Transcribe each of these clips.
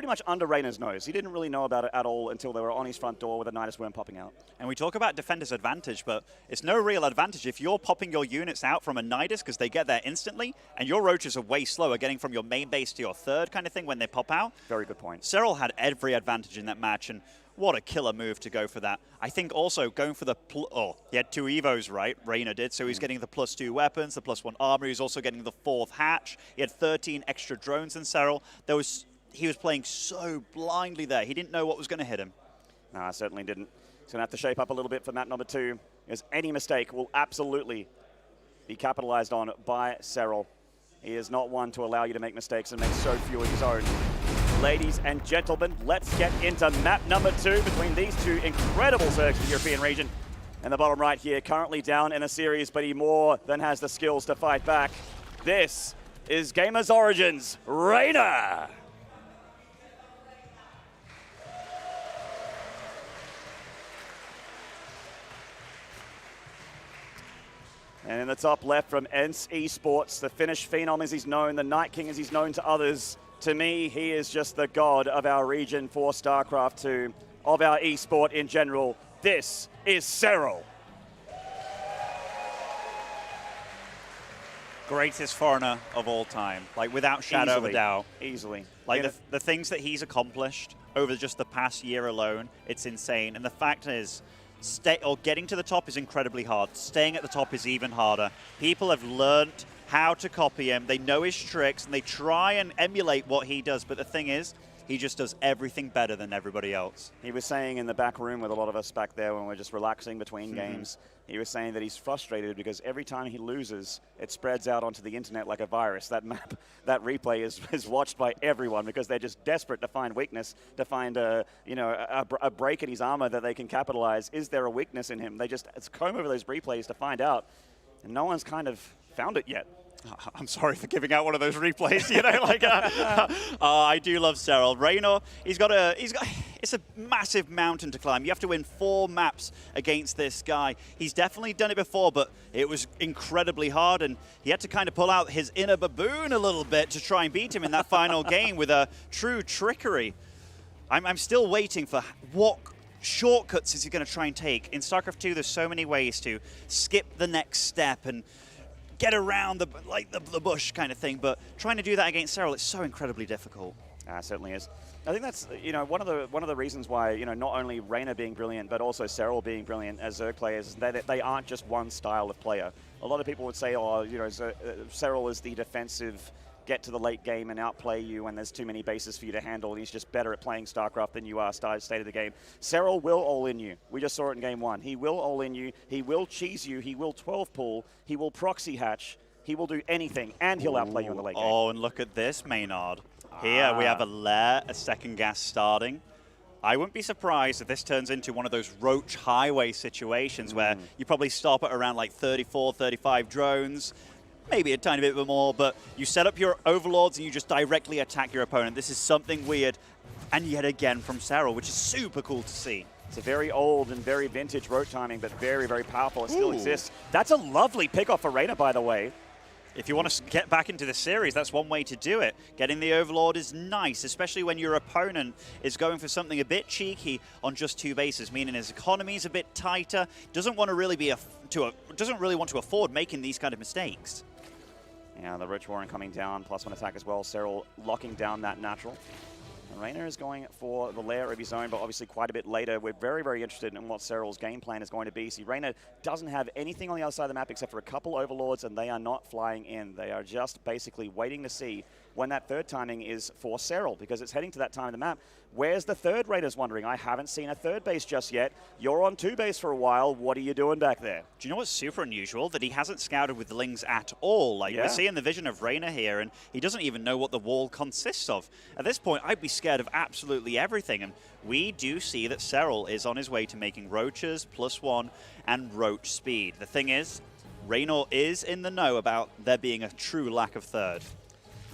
pretty much under Reynor's nose. He didn't really know about it at all until they were on his front door with a Nidus Worm popping out. And we talk about defender's advantage, but it's no real advantage if you're popping your units out from a Nidus because they get there instantly, and your roaches are way slower getting from your main base to your third kind of thing when they pop out. Very good point. Serral had every advantage in that match, and what a killer move to go for that. I think also going for the, he had 2 Evos, right? Reynor did, so he's getting the +2 weapons, the +1 armor. He's also getting the 4th hatch. He had 13 extra drones in Serral. He was playing so blindly there. He didn't know what was going to hit him. No, I certainly didn't. He's going to have to shape up a little bit for map number 2, because any mistake will absolutely be capitalized on by Serral. He is not one to allow you to make mistakes and make so few of his own. Ladies and gentlemen, let's get into map number 2 between these two incredible Zergs in the European region. And the bottom right here, currently down in a series, but he more than has the skills to fight back. This is Gamers Origins, Reynor. And in the top left from ENCE Esports, the Finnish Phenom as he's known, the Night King as he's known to others. To me, he is just the god of our region for StarCraft 2, of our esport in general. This is Serral. Greatest foreigner of all time, like without shadow of a doubt. Easily. Like the things that he's accomplished over just the past year alone, it's insane. And the fact is, getting to the top is incredibly hard. Staying at the top is even harder. People have learned how to copy him. They know his tricks, and they try and emulate what he does. But the thing is, he just does everything better than everybody else. He was saying in the back room with a lot of us back there when we're just relaxing between games, he was saying that he's frustrated because every time he loses, it spreads out onto the internet like a virus. That map, that replay is watched by everyone because they're just desperate to find weakness, to find a break in his armor that they can capitalize. Is there a weakness in him? They just comb over those replays to find out, and no one's kind of found it yet. I'm sorry for giving out one of those replays, you know, like, I do love Serral. Reynor, it's a massive mountain to climb. You have to win 4 maps against this guy. He's definitely done it before, but it was incredibly hard, and he had to kind of pull out his inner baboon a little bit to try and beat him in that final game with a true trickery. I'm still waiting for what shortcuts is he going to try and take. In StarCraft 2, there's so many ways to skip the next step and get around the bush kind of thing, but trying to do that against Serral, it's so incredibly difficult. It certainly is. I think that's one of the reasons why not only Reynor being brilliant, but also Serral being brilliant as Zerg players, is that they aren't just one style of player. A lot of people would say, oh, Serral is the defensive, get to the late game and outplay you when there's too many bases for you to handle, and he's just better at playing StarCraft than you are state of the game. Serral will all-in you. We just saw it in game 1. He will all-in you, he will cheese you, he will 12-pull, he will proxy hatch, he will do anything, and he'll outplay you in the late game. Oh, and look at this, Maynard. Here we have a lair, a second gas starting. I wouldn't be surprised if this turns into one of those roach highway situations where you probably stop at around like 34, 35 drones, maybe a tiny bit more, but you set up your overlords and you just directly attack your opponent. This is something weird, and yet again from Serral, which is super cool to see. It's a very old and very vintage roach timing, but very, very powerful. It still exists. That's a lovely pickoff for Reynor, by the way. If you want to get back into the series, that's one way to do it. Getting the Overlord is nice, especially when your opponent is going for something a bit cheeky on just 2 bases, meaning his economy is a bit tighter, doesn't want to really want to afford making these kind of mistakes. Yeah, the Roach Warren coming down, +1 attack as well. Serral locking down that natural. And Reynor is going for the lair of his own, but obviously quite a bit later. We're very, very interested in what Serral's game plan is going to be. See, Reynor doesn't have anything on the other side of the map except for a couple Overlords, and they are not flying in. They are just basically waiting to see when that third timing is for Serral, because it's heading to that time of the map. Where's the third? Raider's wondering. I haven't seen a third base just yet. You're on 2 base for a while. What are you doing back there? Do you know what's super unusual? That he hasn't scouted with the Lings at all. Like, we're seeing the vision of Reynor here, and he doesn't even know what the wall consists of. At this point, I'd be scared of absolutely everything, and we do see that Serral is on his way to making Roaches +1 and Roach speed. The thing is, Reynor is in the know about there being a true lack of third.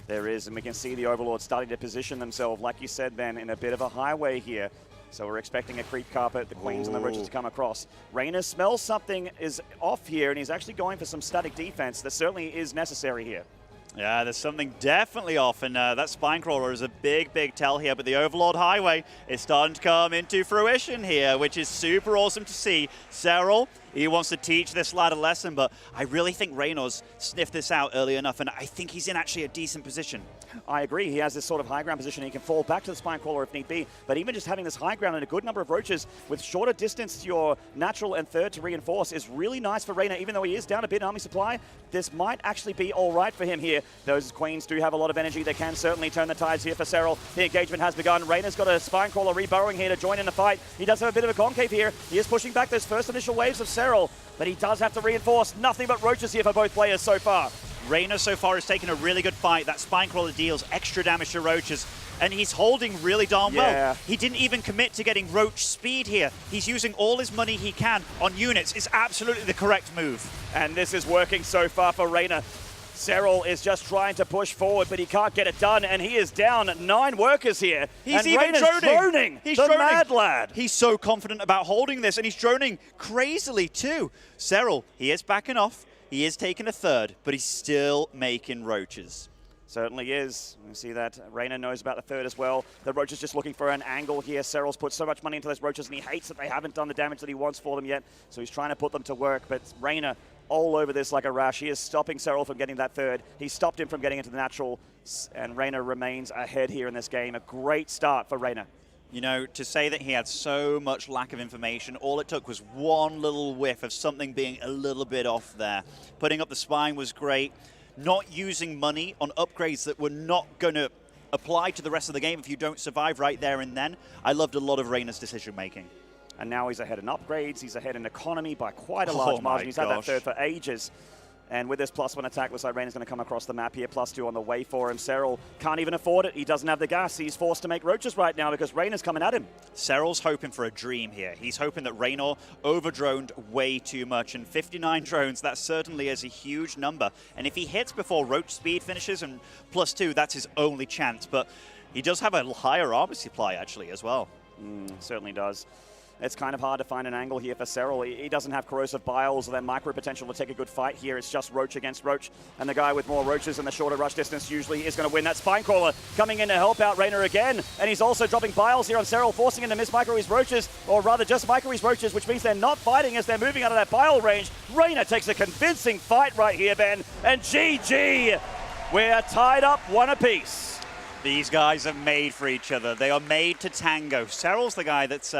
There is, and we can see the Overlords starting to position themselves, like you said, Ben, in a bit of a highway here. So we're expecting a creep carpet, the Queens and the Roaches to come across. Reynor smells something is off here, and he's actually going for some static defense that certainly is necessary here. Yeah, there's something definitely off, and that Spine Crawler is a big, big tell here, but the Overlord Highway is starting to come into fruition here, which is super awesome to see. Serral, he wants to teach this lad a lesson, but I really think Reynor's sniffed this out early enough, and I think he's in actually a decent position. I agree. He has this sort of high ground position. He can fall back to the Spine Crawler if need be. But even just having this high ground and a good number of roaches with shorter distance to your natural and third to reinforce is really nice for Reynor. Even though he is down a bit in army supply, this might actually be all right for him here. Those Queens do have a lot of energy. They can certainly turn the tides here for Serral. The engagement has begun. Reynor's got a Spine Crawler reburrowing here to join in the fight. He does have a bit of a concave here. He is pushing back those first initial waves of Serral, but he does have to reinforce. Nothing but roaches here for both players so far. Reynor so far has taken a really good fight. That Spine Crawler deals extra damage to roaches, and he's holding really darn well. He didn't even commit to getting roach speed here. He's using all his money he can on units. It's absolutely the correct move. And this is working so far for Reynor. Serral is just trying to push forward, but he can't get it done, and he is down 9 workers here. He's and even droning. He's the droning. mad lad. He's so confident about holding this, and he's droning crazily too. Serral, he is backing off. He is taking a third, but he's still making roaches. Certainly is. You see that Reynor knows about the third as well. The Roach is just looking for an angle here. Serral's put so much money into those Roaches, and he hates that they haven't done the damage that he wants for them yet. So he's trying to put them to work, but Reynor all over this like a rash. He is stopping Serral from getting that third. He stopped him from getting into the natural, and Reynor remains ahead here in this game. A great start for Reynor. You know, to say that he had so much lack of information, all it took was one little whiff of something being a little bit off there. Putting up the spine was great. Not using money on upgrades that were not going to apply to the rest of the game if you don't survive right there and then. I loved a lot of Reynor's decision-making. And now he's ahead in upgrades. He's ahead in economy by quite a large margin. He's had that third for ages. And with this +1 attack, looks like Reynor's going to come across the map here. +2 on the way for him. Serral can't even afford it. He doesn't have the gas. He's forced to make roaches right now because Reynor's coming at him. Serral's hoping for a dream here. He's hoping that Reynor over-droned way too much. And 59 drones, that certainly is a huge number. And if he hits before roach speed finishes and +2, that's his only chance. But he does have a higher armor supply, actually, as well. Certainly does. It's kind of hard to find an angle here for Serral. He doesn't have corrosive biles or that micro potential to take a good fight here. It's just roach against roach. And the guy with more roaches and the shorter rush distance usually is going to win. That Spine Crawler coming in to help out Reynor again. And he's also dropping biles here on Serral, forcing him to miss micro his roaches, or rather just micro his roaches, which means they're not fighting as they're moving out of that bile range. Reynor takes a convincing fight right here, Ben. And GG, we're tied up 1 apiece. These guys are made for each other. They are made to tango. Serral's the guy that's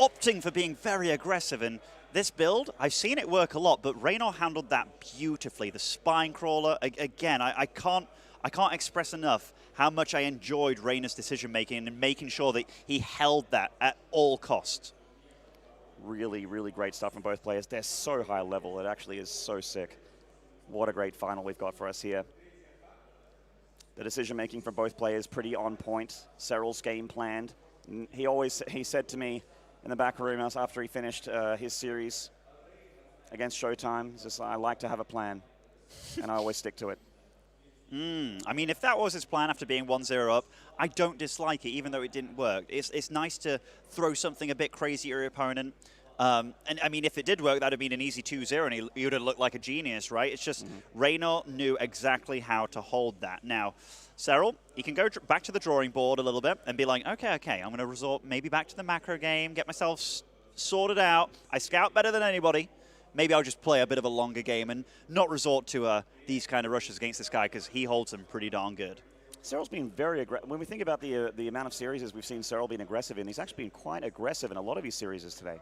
opting for being very aggressive, and this build, I've seen it work a lot, but Reynor handled that beautifully. The Spine Crawler, again, I can't express enough how much I enjoyed Reynor's decision-making and making sure that he held that at all costs. Really, really great stuff from both players. They're so high level. It actually is so sick. What a great final we've got for us here. The decision-making from both players pretty on point. Serral's game planned. He said to me in the back room after he finished his series against Showtime, he's just, I like to have a plan, and I always stick to it. I mean, if that was his plan after being 1-0 up, I don't dislike it, even though it didn't work. It's nice to throw something a bit crazy at your opponent. And I mean, if it did work, that would have been an easy 2-0, and he would have looked like a genius, right? It's just Reynor knew exactly how to hold that. Now, Serral, he can go back to the drawing board a little bit and be like, okay, I'm going to resort maybe back to the macro game, get myself sorted out. I scout better than anybody. Maybe I'll just play a bit of a longer game and not resort to these kind of rushes against this guy because he holds them pretty darn good. Serral's been very aggressive. When we think about the amount of series we've seen Serral being aggressive in, he's actually been quite aggressive in a lot of his series today.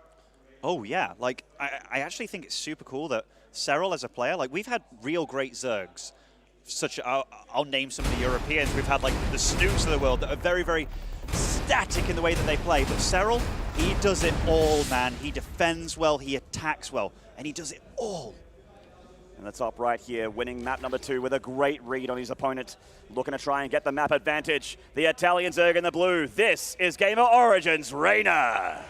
Oh, yeah. Like, I actually think it's super cool that Serral as a player, like, we've had real great Zergs. I'll name some of the Europeans. We've had, like, the Snooks of the world that are very, very static in the way that they play. But Serral, he does it all, man. He defends well, he attacks well, and he does it all. And the top right here, winning map number 2 with a great read on his opponent. Looking to try and get the map advantage. The Italian Zerg in the blue. This is Gamer Origins Reynor.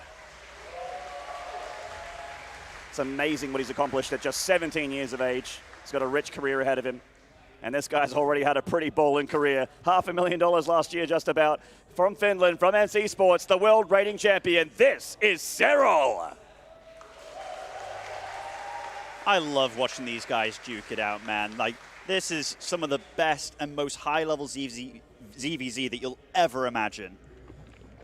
It's amazing what he's accomplished at just 17 years of age. He's got a rich career ahead of him. And this guy's already had a pretty balling career. $500,000 last year just about. From Finland, from NC Sports, the world rating champion. This is Serral. I love watching these guys duke it out, man. Like, This is some of the best and most high-level ZvZ that you'll ever imagine.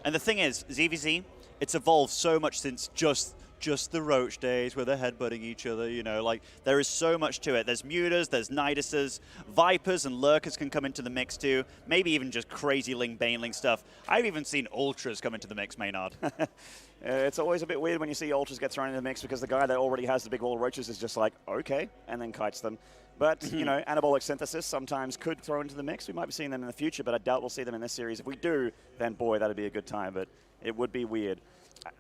And the thing is, ZvZ, it's evolved so much since just the Roach days where they're headbutting each other, you know, like there is so much to it. There's Mutas, there's Niduses, Vipers and Lurkers can come into the mix too, maybe even just crazy Ling Baneling stuff. I've even seen Ultras come into the mix, Maynard. It's always a bit weird when you see Ultras get thrown into the mix because the guy that already has the big wall of Roaches is just like, okay, and then kites them. But, you know, Anabolic Synthesis sometimes could throw into the mix. We might be seeing them in the future, but I doubt we'll see them in this series. If we do, then boy, that'd be a good time, but it would be weird.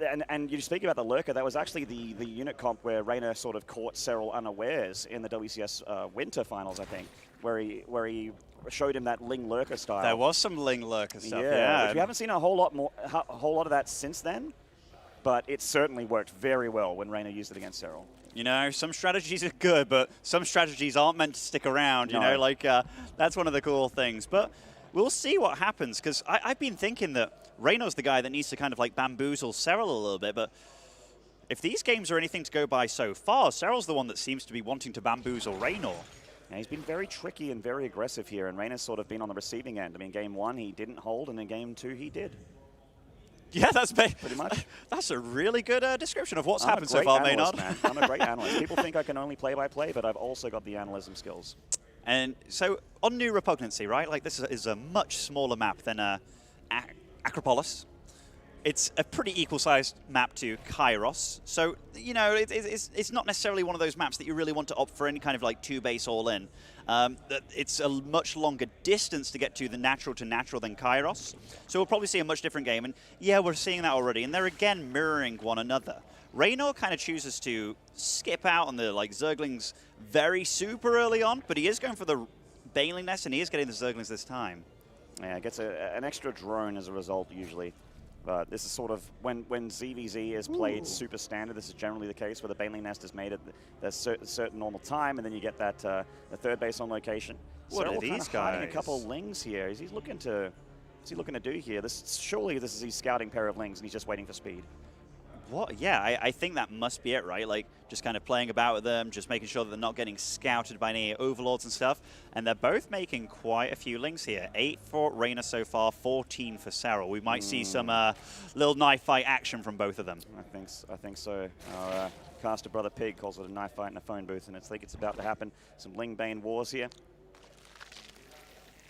And you speak about the Lurker, that was actually the unit comp where Reynor sort of caught Serral unawares in the WCS Winter Finals, I think, where he showed him that Ling Lurker style. There was some Ling Lurker stuff, yeah. We haven't seen a whole lot of that since then, but it certainly worked very well when Reynor used it against Serral. You know, some strategies are good, but some strategies aren't meant to stick around, you know, like that's one of the cool things. But we'll see what happens, because I've been thinking that Reynor's the guy that needs to kind of like bamboozle Serral a little bit, but if these games are anything to go by so far, Serral's the one that seems to be wanting to bamboozle Reynor. Yeah, he's been very tricky and very aggressive here, and Reynor's sort of been on the receiving end. I mean, game 1 he didn't hold, and in game 2 he did. Yeah, that's pretty much. That's a really good description of what's happened so far, Maynard. I'm a great analyst. People think I can only play by play, but I've also got the analysm skills. And so on New Repugnancy, right? Like this is a much smaller map than Acropolis. It's a pretty equal-sized map to Kairos. So, you know, it's not necessarily one of those maps that you really want to opt for any kind of like 2-base all-in. It's a much longer distance to get to the natural than Kairos. So we'll probably see a much different game. And yeah, we're seeing that already. And they're again mirroring one another. Reynor kind of chooses to skip out on the like Zerglings very super early on, but he is going for the Baneling Nest and he is getting the Zerglings this time. Yeah, gets an extra drone as a result usually. But this is sort of, when ZvZ is played super standard, this is generally the case where the Baneling Nest is made at a certain normal time, and then you get that the third base on location. What are these guys? Hiding a couple of Lings here. What's he looking to do here? Surely this is his scouting pair of Lings, and he's just waiting for speed. What? Yeah, I think that must be it, right? Like, just kind of playing about with them, just making sure that they're not getting scouted by any overlords and stuff. And they're both making quite a few Lings here. 8 for Reynor so far, 14 for Serral. We might see some little knife fight action from both of them. I think so. Our caster brother Pig calls it a knife fight in a phone booth, and it's like it's about to happen. Some Ling Bane wars here.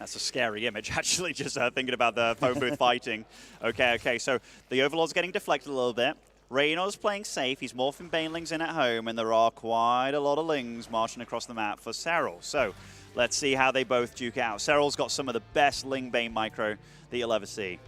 That's a scary image, actually, just thinking about the phone booth fighting. Okay, so the Overlord's getting deflected a little bit. Reynor's playing safe. He's morphing Banelings in at home, and there are quite a lot of Lings marching across the map for Serral. So let's see how they both duke out. Serral's got some of the best Ling Bane micro that you'll ever see.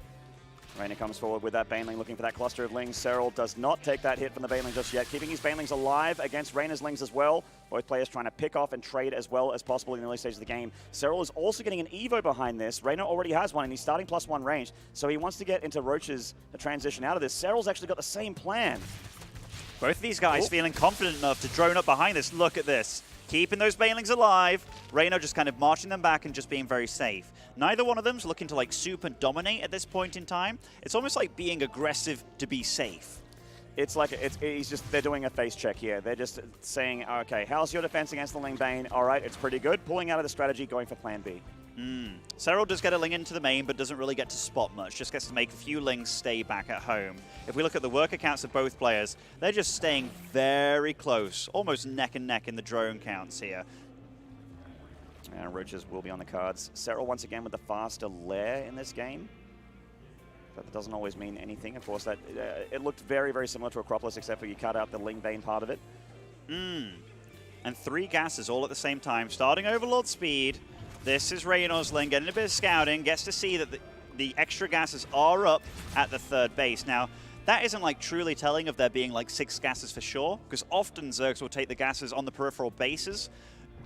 Reynor comes forward with that Baneling, looking for that cluster of Lings. Serral does not take that hit from the Baneling just yet, keeping his Banelings alive against Reynor's Lings as well. Both players trying to pick off and trade as well as possible in the early stages of the game. Serral is also getting an Evo behind this. Reynor already has one, and he's starting +1 range, so he wants to get into Roach's transition out of this. Serral's actually got the same plan. Both of these guys feeling confident enough to drone up behind this. Look at this. Keeping those Banelings alive. Reynor just kind of marching them back and just being very safe. Neither one of them's looking to like super dominate at this point in time. It's almost like being aggressive to be safe. It's like they're doing a face check here. They're just saying, okay, how's your defense against the Ling Bane? All right, it's pretty good. Pulling out of the strategy, going for plan B. Serral does get a Ling into the main, but doesn't really get to spot much. Just gets to make a few Lings stay back at home. If we look at the work accounts of both players, they're just staying very close, almost neck and neck in the drone counts here. And Roaches will be on the cards. Serral once again with the faster lair in this game. But that doesn't always mean anything. Of course, that it looked very, very similar to Acropolis, except for you cut out the Ling Bane part of it. And 3 gases all at the same time, starting Overlord speed. This is Reynor's Ling getting a bit of scouting, gets to see that the extra gases are up at the third base. Now, that isn't like truly telling of there being like 6 gases for sure, because often Zergs will take the gases on the peripheral bases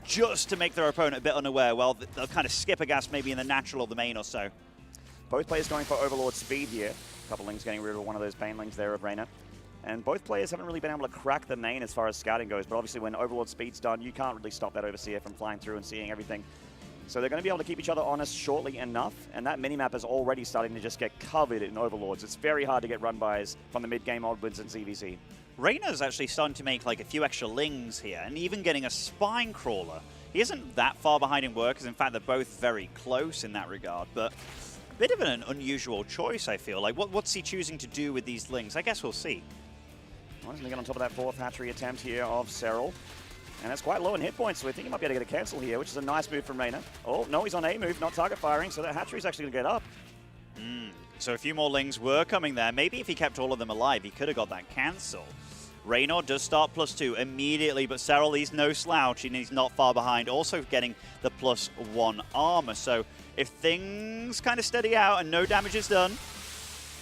just to make their opponent a bit unaware. Well, they'll kind of skip a gas maybe in the natural or the main or so. Both players going for Overlord speed here. A couple Lings getting rid of one of those Banelings there of Reynor. And both players haven't really been able to crack the main as far as scouting goes, but obviously when Overlord speed's done, you can't really stop that Overseer from flying through and seeing everything. So they're going to be able to keep each other honest shortly enough, and that minimap is already starting to just get covered in Overlords. It's very hard to get run-bys from the mid-game onwards in ZvZ. Reynor's actually starting to make like a few extra Lings here, and even getting a Spine Crawler. He isn't that far behind in workers. In fact, they're both very close in that regard. But a bit of an unusual choice, I feel. Like, what's he choosing to do with these lings? I guess we'll see. Well, he's going to get on top of that fourth hatchery attempt here of Serral. And it's quite low in hit points, so I think he might be able to get a cancel here, which is a nice move from Reynor. Oh, no, he's on A move, not target firing, so that hatchery's actually going to get up. So a few more lings were coming there. Maybe if he kept all of them alive, he could have got that cancel. Reynor does start +2 immediately, but Serral, he's no slouch, and he's not far behind, also getting the +1 armor. So if things kind of steady out and no damage is done,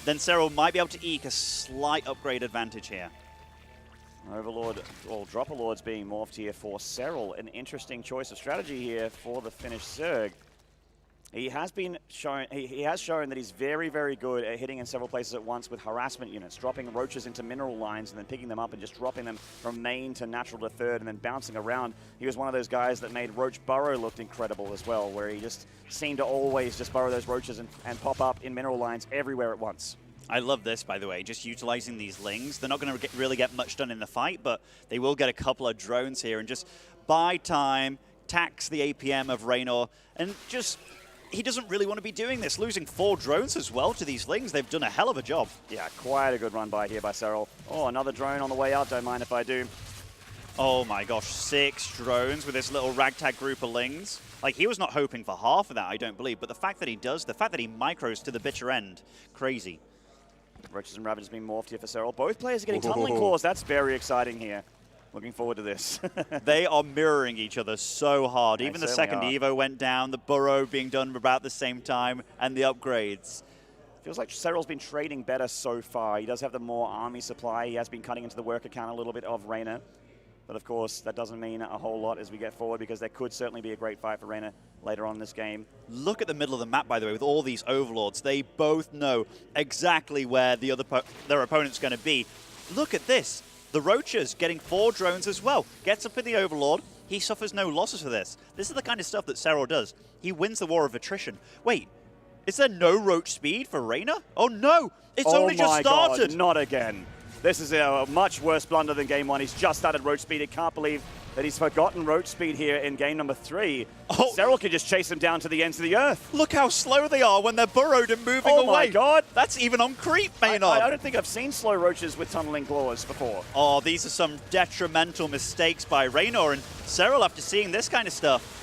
then Serral might be able to eke a slight upgrade advantage here. Overlord, or Dropper Lord's being morphed here for Serral. An interesting choice of strategy here for the Finnish Zerg. He has shown that he's very, very good at hitting in several places at once with harassment units, dropping roaches into mineral lines and then picking them up and just dropping them from main to natural to third and then bouncing around. He was one of those guys that made Roach Burrow look incredible as well, where he just seemed to always just burrow those roaches and pop up in mineral lines everywhere at once. I love this, by the way, just utilizing these lings. They're not going to really get much done in the fight, but they will get a couple of drones here and just buy time, tax the APM of Reynor, and just... He doesn't really want to be doing this. Losing 4 drones as well to these lings. They've done a hell of a job. Yeah, quite a good run by here by Serral. Oh, another drone on the way out. Don't mind if I do. Oh my gosh, 6 drones with this little ragtag group of lings. Like, he was not hoping for half of that, I don't believe. But the fact that he does, the fact that he micros to the bitter end, crazy. Roaches and Ravages being morphed here for Serral. Both players are getting tunneling claws. That's very exciting here. Looking forward to this. They are mirroring each other so hard. Even the second Evo went down, the burrow being done about the same time, and the upgrades. Feels like Serral's been trading better so far. He does have the more army supply. He has been cutting into the worker count a little bit of Reynor. But of course, that doesn't mean a whole lot as we get forward, because there could certainly be a great fight for Reynor later on in this game. Look at the middle of the map, by the way, with all these overlords. They both know exactly where their opponent's going to be. Look at this. The Roaches getting 4 drones as well. Gets up in the Overlord. He suffers no losses for this. This is the kind of stuff that Serral does. He wins the war of attrition. Wait, is there no Roach speed for Reynor? Oh no, it's only just started. God, not again. This is a much worse blunder than game 1. He's just started Roach speed. I can't believe that he's forgotten Roach speed here in game number 3. Oh. Serral could just chase him down to the ends of the earth. Look how slow they are when they're burrowed and moving away. Oh my God. That's even on creep, Maynard. I don't think I've seen slow roaches with tunneling claws before. Oh, these are some detrimental mistakes by Reynor, and Serral, after seeing this kind of stuff,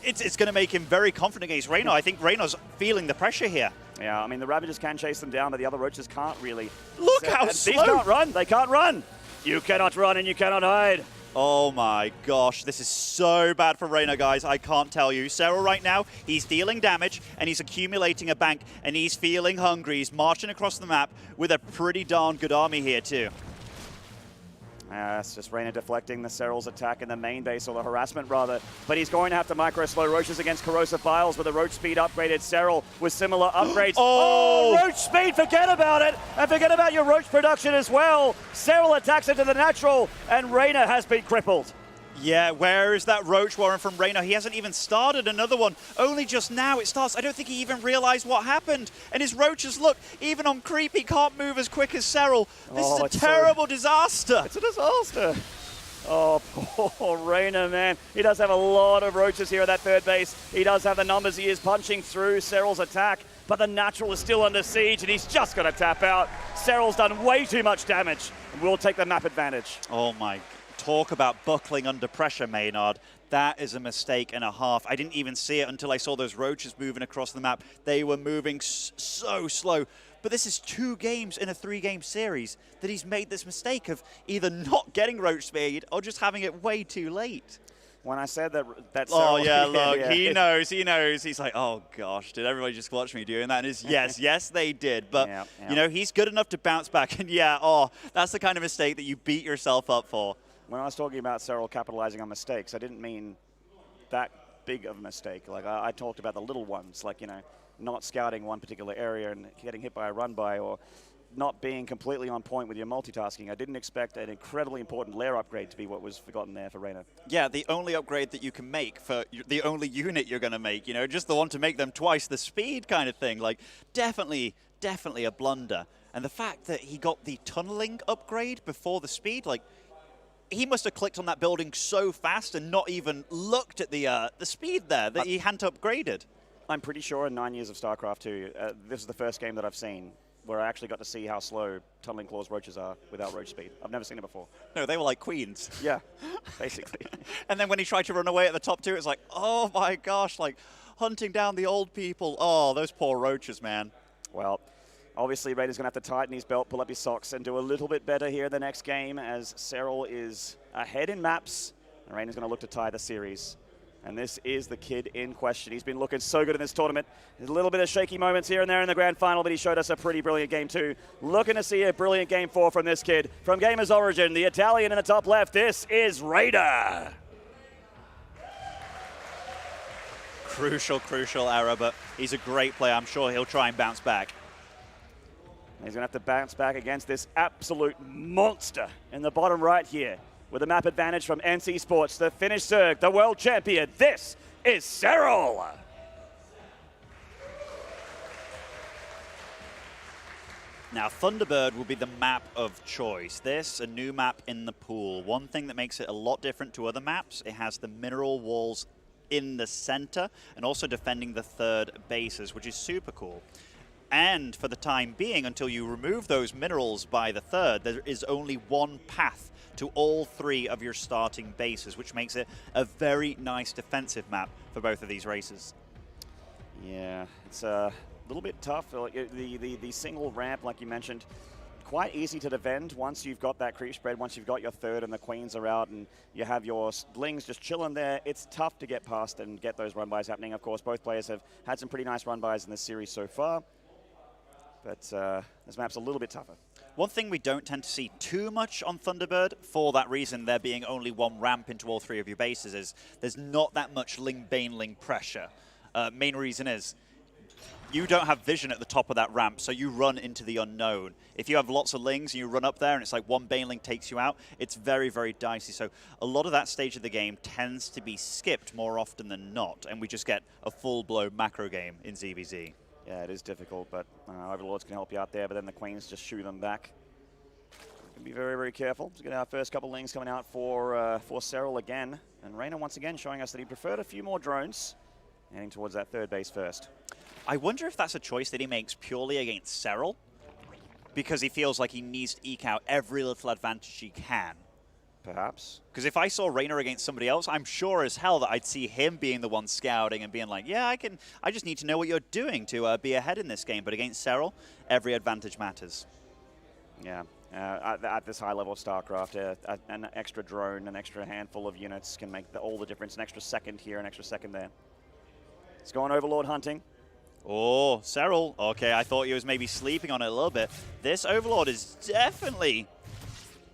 it's going to make him very confident against Reynor. I think Reynor's feeling the pressure here. Yeah, I mean, the Ravagers can chase them down, but the other roaches can't really. Look how slow. These can't run. They can't run. You cannot run and you cannot hide. Oh my gosh, this is so bad for Reynor, guys. I can't tell you. Serral right now, he's dealing damage and he's accumulating a bank and he's feeling hungry. He's marching across the map with a pretty darn good army here too. It's just Reynor deflecting the Serral's attack in the main base, or the harassment rather. But he's going to have to micro-slow Roaches against Corrosive Vials with a Roach speed upgraded Serral with similar upgrades. Oh, Roach speed, forget about it! And forget about your Roach production as well! Serral attacks into the natural, and Reynor has been crippled. Yeah, where is that Roach Warren from Reynor? He hasn't even started another one. Only just now it starts. I don't think he even realized what happened. And his Roaches, look, even on creep, he can't move as quick as Serral. This is a terrible disaster. It's a disaster. Oh, poor Reynor, man. He does have a lot of Roaches here at that third base. He does have the numbers. He is punching through Serral's attack, but the natural is still under siege, and he's just going to tap out. Serral's done way too much damage, and we'll take the map advantage. Oh, my God. Talk about buckling under pressure, Maynard. That is a mistake and a half. I didn't even see it until I saw those Roaches moving across the map. They were moving so slow. But this is 2 games in a 3-game series that he's made this mistake of either not getting Roach speed or just having it way too late. When I said that oh yeah, look, yeah. He knows. He's like, oh gosh, did everybody just watch me doing that? And it's yes, they did. But you know, he's good enough to bounce back. And that's the kind of mistake that you beat yourself up for. When I was talking about Serral capitalizing on mistakes, I didn't mean that big of a mistake. Like I talked about the little ones, like, you know, not scouting one particular area and getting hit by a run by, or not being completely on point with your multitasking. I didn't expect an incredibly important lair upgrade to be what was forgotten there for Reynor. Yeah, the only upgrade that you can make for the only unit you're going to make, you know, just the one to make them twice the speed kind of thing. Like, definitely a blunder. And the fact that he got the tunneling upgrade before the speed, like, he must have clicked on that building so fast and not even looked at the speed there that he hadn't upgraded. I'm pretty sure in 9 years of StarCraft 2, this is the first game that I've seen where I actually got to see how slow Tunneling Claws roaches are without roach speed. I've never seen it before. No, they were like queens. Yeah, basically. And then when he tried to run away at the top two, it's like, oh my gosh, like hunting down the old people. Oh, those poor roaches, man. Well, obviously Rainer's going to have to tighten his belt, pull up his socks, and do a little bit better here in the next game as Serral is ahead in maps. And Rainer's going to look to tie the series. And this is the kid in question. He's been looking so good in this tournament. There's a little bit of shaky moments here and there in the grand final, but he showed us a pretty brilliant game too. Looking to see a brilliant game 4 from this kid. From Gamers Origin, the Italian in the top left, this is Reynor. Crucial error, but he's a great player. I'm sure he'll try and bounce back. He's going to have to bounce back against this absolute monster in the bottom right here. With a map advantage from NC Sports, the Finnish Zerg, the world champion. This is Serral. Now, Thunderbird will be the map of choice. This, a new map in the pool. One thing that makes it a lot different to other maps, it has the mineral walls in the center and also defending the third bases, which is super cool. And for the time being, until you remove those minerals by the third, there is only one path to all 3 of your starting bases, which makes it a very nice defensive map for both of these races. Yeah, it's a little bit tough. The single ramp, like you mentioned, quite easy to defend once you've got that creep spread, once you've got your third and the queens are out and you have your lings just chilling there. It's tough to get past and get those run-bys happening. Of course, both players have had some pretty nice run-bys in this series so far, but this map's a little bit tougher. One thing we don't tend to see too much on Thunderbird, for that reason there being only one ramp into all 3 of your bases, is there's not that much Ling-Baneling pressure. Main reason is you don't have vision at the top of that ramp, so you run into the unknown. If you have lots of Lings and you run up there and it's like one Baneling takes you out, it's very, very dicey. So a lot of that stage of the game tends to be skipped more often than not, and we just get a full-blown macro game in ZvZ. Yeah, it is difficult, but Overlords can help you out there, but then the Queens just shoo them back. Be very, very careful. Let's get our first couple Lings coming out for Serral again. And Reynor once again showing us that he preferred a few more drones, heading towards that third base first. I wonder if that's a choice that he makes purely against Serral, because he feels like he needs to eke out every little advantage he can. Perhaps. Because if I saw Reynor against somebody else, I'm sure as hell that I'd see him being the one scouting and being like, yeah, I just need to know what you're doing to be ahead in this game. But against Serral, every advantage matters. Yeah, at this high level of StarCraft, an extra drone, an extra handful of units can make all the difference. An extra second here, an extra second there. Let's go on Overlord hunting. Oh, Serral. Okay, I thought he was maybe sleeping on it a little bit. This Overlord is definitely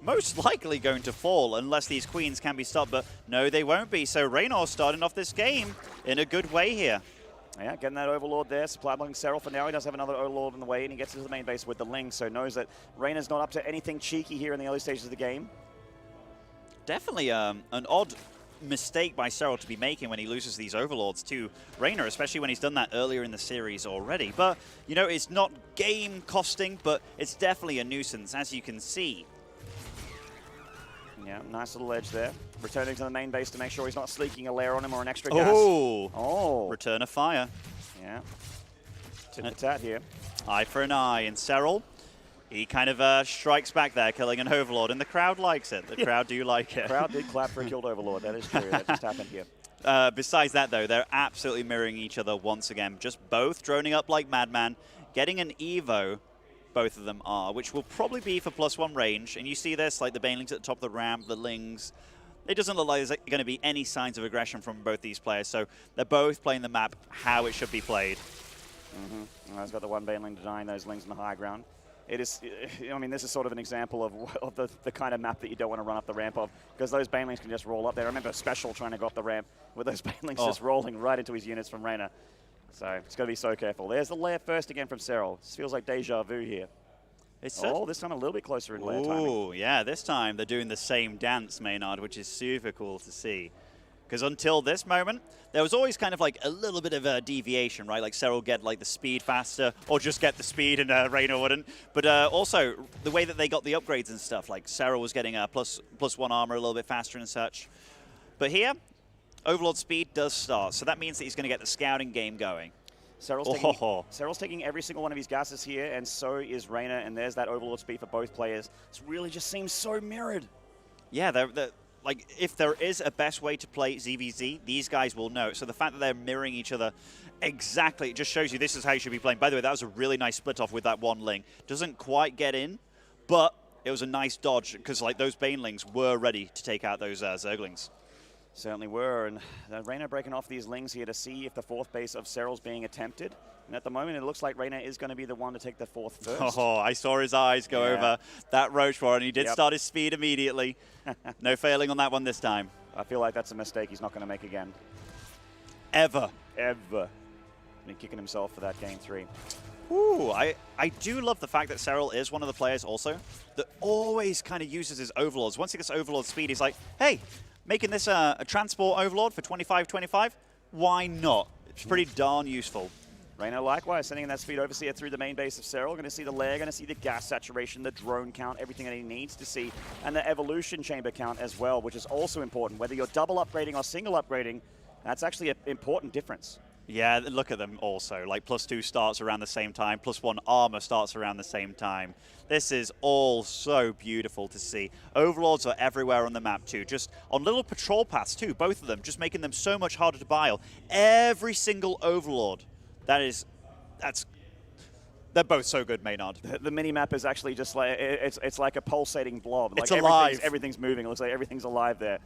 most likely going to fall unless these queens can be stopped, but no, they won't be. So Reynor starting off this game in a good way here. Yeah, getting that Overlord there, supply blocking Serral for now. He does have another Overlord in the way, and he gets into the main base with the Ling, so knows that Reynor's not up to anything cheeky here in the early stages of the game. Definitely an odd mistake by Serral to be making when he loses these Overlords to Reynor, especially when he's done that earlier in the series already. But, you know, it's not game costing, but it's definitely a nuisance, as you can see. Yeah, nice little edge there. Returning to the main base to make sure he's not sleeking a lair on him or an extra gas. Oh! Return of fire. Yeah. Tit for tat here. Eye for an eye. And Serral, he kind of strikes back there, killing an Overlord, and the crowd likes it. The crowd do like it. The crowd did clap for a killed Overlord. That is true. That just happened here. Besides that, though, they're absolutely mirroring each other once again. Just both droning up like madman, getting an Evo. Both of them are, which will probably be for +1 range. And you see this, like the Banelings at the top of the ramp, the Lings. It doesn't look like there's going to be any signs of aggression from both these players. So they're both playing the map how it should be played. Well, he's got the one Baneling denying those Lings in the high ground. It is, I mean, this is sort of an example of the kind of map that you don't want to run up the ramp of, because those Banelings can just roll up there. I remember Special trying to go up the ramp with those Banelings just rolling right into his units from Reynor. So it's got to be so careful. There's the lair first again from Serral. This feels like deja vu here. This time a little bit closer in lair timing. Oh, yeah, this time they're doing the same dance, Maynard, which is super cool to see. Because until this moment, there was always kind of like a little bit of a deviation, right? Like Serral get like the speed faster, or just get the speed and Reynor wouldn't. But also, the way that they got the upgrades and stuff, like Serral was getting a +1 armor a little bit faster and such. But here, Overlord speed does start, so that means that he's going to get the scouting game going. Serral's taking every single one of his gases here, and so is Reynor, and there's that Overlord speed for both players. This really just seems so mirrored. Yeah, like, if there is a best way to play ZvZ, these guys will know. So the fact that they're mirroring each other exactly, it just shows you this is how you should be playing. By the way, that was a really nice split off with that one Ling. Doesn't quite get in, but it was a nice dodge, because like those Banelings were ready to take out those Zerglings. Certainly were, and Reynor breaking off these Lings here to see if the fourth base of Serral's being attempted. And at the moment, it looks like Reynor is going to be the one to take the fourth first. Oh, I saw his eyes go over that Roach War, and he did start his speed immediately. No failing on that one this time. I feel like that's a mistake he's not going to make again. Ever. Been kicking himself for that game 3. Ooh, I do love the fact that Serral is one of the players also that always kind of uses his Overlords. Once he gets Overlord speed, he's like, hey, making this a transport Overlord for 25-25? Why not? It's pretty darn useful. Reynor likewise sending in that speed overseer through the main base of Serral. Going to see the lair, going to see the gas saturation, the drone count, everything that he needs to see, and the evolution chamber count as well, which is also important. Whether you're double upgrading or single upgrading, that's actually an important difference. Yeah, look at them also. Like +2 starts around the same time, +1 armor starts around the same time. This is all so beautiful to see. Overlords are everywhere on the map too, just on little patrol paths too, both of them, just making them so much harder to bile. Every single Overlord, they're both so good, Maynard. The mini-map is actually just like, it's like a pulsating blob. It's like alive. Everything's moving. It looks like everything's alive there.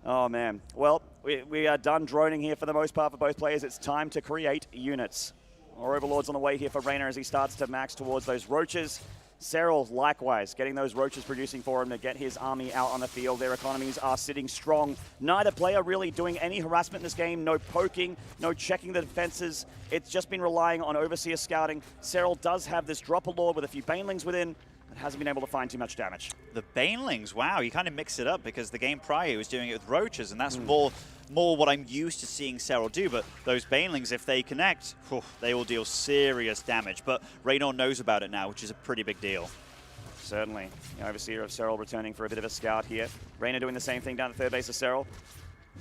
Oh, man. Well, we are done droning here for the most part for both players. It's time to create units. Our Overlord's on the way here for Reynor as he starts to max towards those Roaches. Serral, likewise, getting those Roaches producing for him to get his army out on the field. Their economies are sitting strong. Neither player really doing any harassment in this game. No poking, no checking the defenses. It's just been relying on Overseer scouting. Serral does have this Drop-A-Lord with a few Banelings within. Hasn't been able to find too much damage. The Banelings, wow, you kind of mix it up because the game prior he was doing it with Roaches, and that's more what I'm used to seeing Serral do. But those Banelings, if they connect, they will deal serious damage. But Reynor knows about it now, which is a pretty big deal. Certainly. The Overseer of Serral returning for a bit of a scout here. Reynor doing the same thing down the third base of Serral.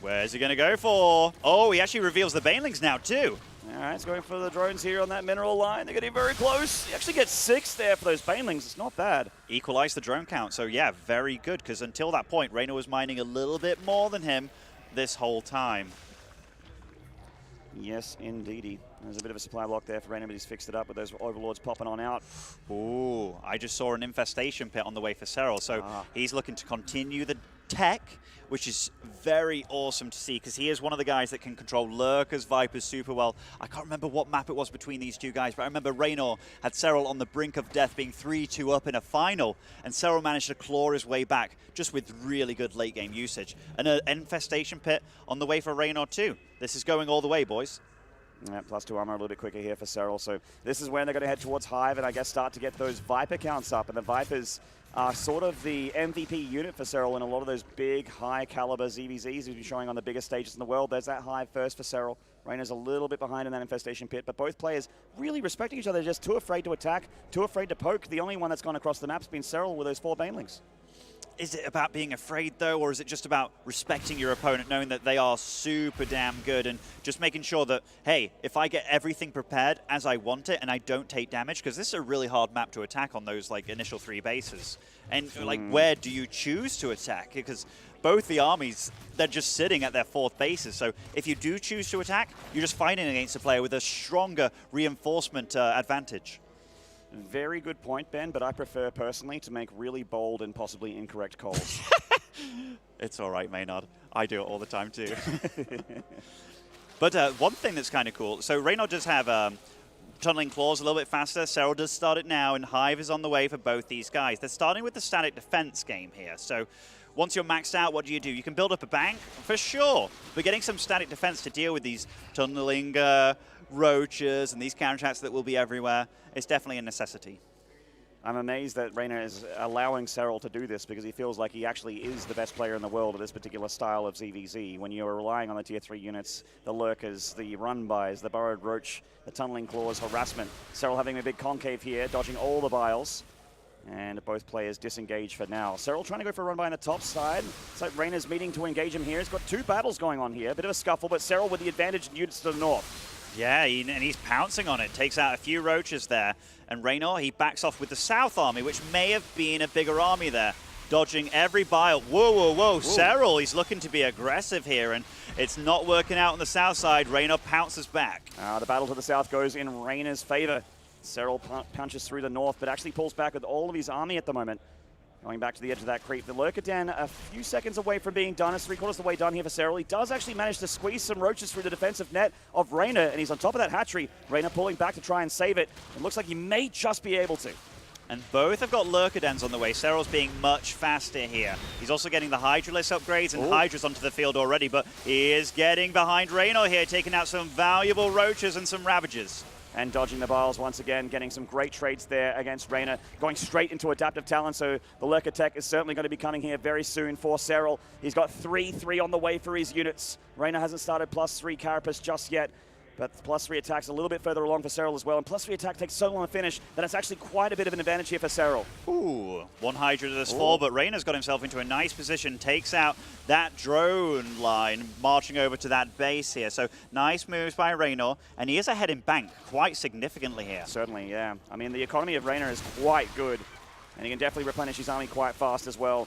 Where's he going to go for? Oh, he actually reveals the Banelings now too. All right, he's going for the drones here on that mineral line. They're getting very close. He actually gets 6 there for those Banelings. It's not bad. Equalize the drone count. So yeah, very good, because until that point, Reynor was mining a little bit more than him this whole time. Yes, indeedy. There's a bit of a supply block there for Reynor, but he's fixed it up with those Overlords popping on out. Ooh, I just saw an infestation pit on the way for Serral. So he's looking to continue the tech, which is very awesome to see, because he is one of the guys that can control Lurkers, Vipers super well. I can't remember what map it was between these two guys, but I remember Reynor had Serral on the brink of death, being 3-2 up in a final, and Serral managed to claw his way back just with really good late game usage. And an infestation pit on the way for Reynor too. This is going all the way, boys. Yeah, +2 armor a little bit quicker here for Serral. So this is when they're going to head towards Hive and I guess start to get those Viper counts up. And the Vipers are sort of the MVP unit for Serral in a lot of those big, high-caliber ZvZs who's been showing on the biggest stages in the world. There's that Hive first for Serral. Reynor's a little bit behind in that infestation pit, but both players really respecting each other. They're just too afraid to attack, too afraid to poke. The only one that's gone across the map's been Serral with those 4 Banelings. Is it about being afraid, though, or is it just about respecting your opponent, knowing that they are super damn good, and just making sure that, hey, if I get everything prepared as I want it and I don't take damage, because this is a really hard map to attack on those like initial 3 bases. And like, where do you choose to attack? Because both the armies, they're just sitting at their 4th bases. So if you do choose to attack, you're just fighting against a player with a stronger reinforcement advantage. Very good point, Ben, but I prefer personally to make really bold and possibly incorrect calls. It's all right, Maynard. I do it all the time too. But one thing that's kind of cool, so Reynor does have Tunneling Claws a little bit faster. Serral does start it now, and Hive is on the way for both these guys. They're starting with the static defense game here. So once you're maxed out, what do? You can build up a bank, for sure, but getting some static defense to deal with these tunneling Roaches and these counterattacks that will be everywhere is definitely a necessity. I'm amazed that Reynor is allowing Serral to do this because he feels like he actually is the best player in the world at this particular style of ZvZ. When you're relying on the tier 3 units, the lurkers, the run-bys, the burrowed roach, the tunneling claws, harassment. Serral having a big concave here, dodging all the vials. And both players disengage for now. Serral trying to go for a run-by on the top side. It's like Reynor's meeting to engage him here. He's got 2 battles going on here. A bit of a scuffle, but Serral with the advantage units to the north. Yeah, and he's pouncing on it. Takes out a few roaches there. And Reynor, he backs off with the South army, which may have been a bigger army there. Dodging every bile. Whoa, whoa, whoa. Serral, he's looking to be aggressive here, and it's not working out on the south side. Reynor pounces back. The battle to the south goes in Reynor's favor. Serral punches through the north, but actually pulls back with all of his army at the moment. Going back to the edge of that creep. The Lurker Den a few seconds away from being done. It's 3/4 the way done here for Serral. He does actually manage to squeeze some roaches through the defensive net of Reynor, and he's on top of that hatchery. Reynor pulling back to try and save it. It looks like he may just be able to. And both have got Lurker Dens on the way. Serral's being much faster here. He's also getting the Hydralisk upgrades and Hydras onto the field already, but he is getting behind Reynor here, taking out some valuable roaches and some Ravagers. And dodging the vials once again, getting some great trades there against Reynor, going straight into Adaptive Talent, so the Lurker Tech is certainly going to be coming here very soon for Serral. He's got 3/3 on the way for his units. Reynor hasn't started +3 Carapace just yet, but +3 attacks a little bit further along for Serral as well, and +3 attack takes so long to finish that it's actually quite a bit of an advantage here for Serral. Ooh, 1 Hydra to this fall, but Reynor's got himself into a nice position, takes out that drone line, marching over to that base here. So nice moves by Reynor, and he is ahead in bank quite significantly here. Certainly, yeah. I mean, the economy of Reynor is quite good, and he can definitely replenish his army quite fast as well.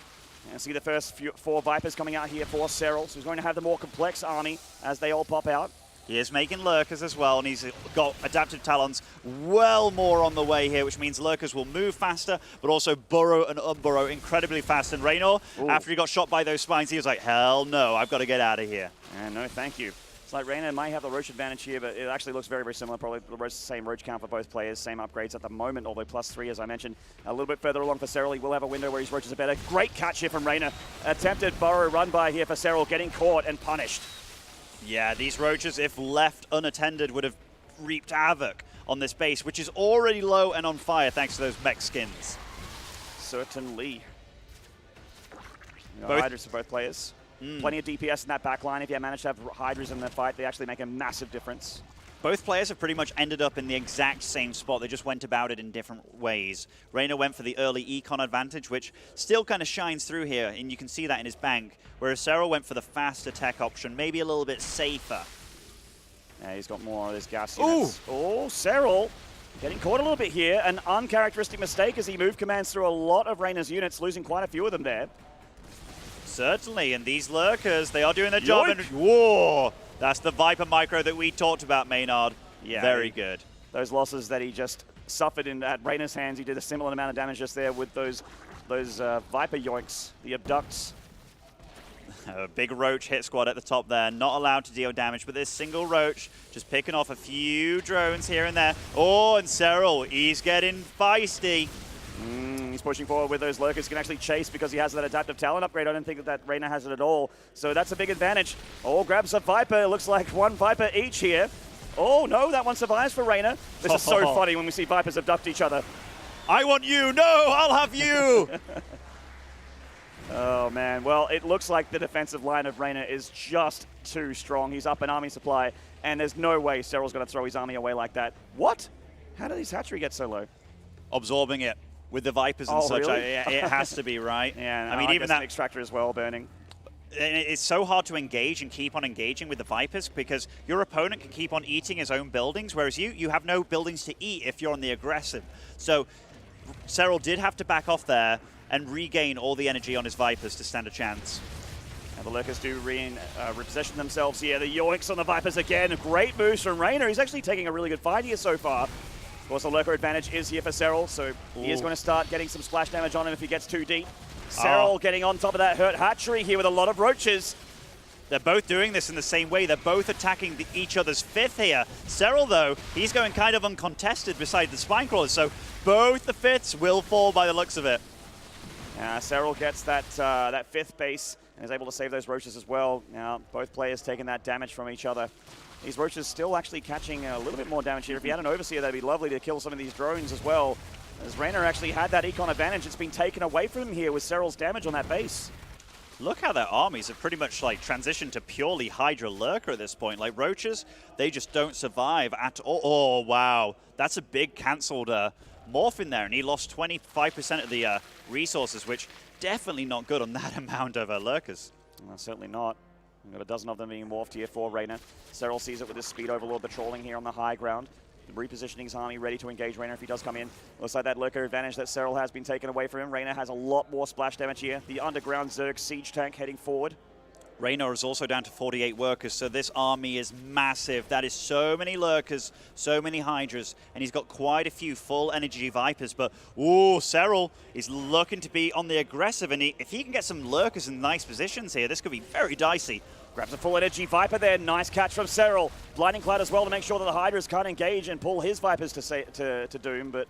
And see the first 4 Vipers coming out here for Serral, so he's going to have the more complex army as they all pop out. He is making Lurkers as well, and he's got Adaptive Talons well more on the way here, which means Lurkers will move faster, but also burrow and unburrow incredibly fast. And Reynor, after he got shot by those spines, he was like, hell no, I've got to get out of here. And no, thank you. It's like Reynor might have the Roach advantage here, but it actually looks very, very similar. Probably the same Roach count for both players, same upgrades at the moment, although +3, as I mentioned. A little bit further along for Serral, he will have a window where his Roaches are better. Great catch here from Reynor. Attempted burrow run by here for Serral, getting caught and punished. Yeah, these roaches, if left unattended, would have wreaked havoc on this base, which is already low and on fire thanks to those mech skins. Certainly. Hydras for both players. Plenty of DPS in that back line. If you manage to have Hydras in the fight, they actually make a massive difference. Both players have pretty much ended up in the exact same spot. They just went about it in different ways. Reynor went for the early econ advantage, which still kind of shines through here, and you can see that in his bank, whereas Serral went for the faster tech option, maybe a little bit safer. Yeah, he's got more of this gas units. Oh, Serral getting caught a little bit here. An uncharacteristic mistake as he moved commands through a lot of Reynor's units, losing quite a few of them there. Certainly, and these Lurkers, they are doing their job. And, whoa! That's the Viper micro that we talked about, Maynard. Yeah, very good. Those losses that he just suffered at Reynor's hands, he did a similar amount of damage just there with those Viper yoinks, the abducts. A big Roach hit squad at the top there, not allowed to deal damage, but this single Roach just picking off a few drones here and there. Oh, and Serral, he's getting feisty. He's pushing forward with those Lurkers. Can actually chase because he has that Adaptive Talent upgrade. I don't think that Reynor has it at all. So that's a big advantage. Oh, grabs a Viper. It looks like 1 Viper each here. Oh, no, that one survives for Reynor. This is so funny when we see Vipers abduct each other. I want you. No, I'll have you. Oh, man. Well, it looks like the defensive line of Reynor is just too strong. He's up an army supply, and there's no way Serral's going to throw his army away like that. What? How did his hatchery get so low? Absorbing it. With the Vipers and such, really? It has to be, right? Yeah, I mean, even that extractor as well, burning. It's so hard to engage and keep on engaging with the Vipers because your opponent can keep on eating his own buildings, whereas you have no buildings to eat if you're on the aggressive. So Serral did have to back off there and regain all the energy on his Vipers to stand a chance. And the Lurkers do repossession themselves here. The yoinks on the Vipers again. Great moves from Reynor. He's actually taking a really good fight here so far. Of course, the Lurker advantage is here for Serral, so he is going to start getting some splash damage on him if he gets too deep. Serral getting on top of that hurt hatchery here with a lot of roaches. They're both doing this in the same way. They're both attacking each other's 5th here. Serral, though, he's going kind of uncontested beside the spine crawlers, so both the 5ths will fall by the looks of it. Serral gets that 5th base and is able to save those roaches as well. Now, both players taking that damage from each other. These roaches still actually catching a little bit more damage here. If you had an Overseer, that'd be lovely to kill some of these drones as well. As Reynor actually had that econ advantage, it's been taken away from him here with Serral's damage on that base. Look how their armies have pretty much like transitioned to purely Hydra Lurker at this point. Like Roaches, they just don't survive at all. Oh, wow. That's a big cancelled morph in there, and he lost 25% of the resources, which definitely not good on that amount of Lurkers. No, certainly not. We've got a dozen of them being morphed here for Reynor. Serral sees it with his Speed Overlord patrolling here on the high ground. Repositioning his army, ready to engage Reynor if he does come in. Looks like that Lurker advantage that Serral has been taken away from him. Reynor has a lot more splash damage here. The underground Zerg siege tank heading forward. Reynor is also down to 48 workers, so this army is massive. That is so many Lurkers, so many Hydras, and he's got quite a few full energy Vipers, but ooh, Serral is looking to be on the aggressive, and if he can get some Lurkers in nice positions here, this could be very dicey. Grabs a full energy Viper there. Nice catch from Serral. Blinding Cloud as well to make sure that the Hydras can't engage and pull his Vipers to doom. But,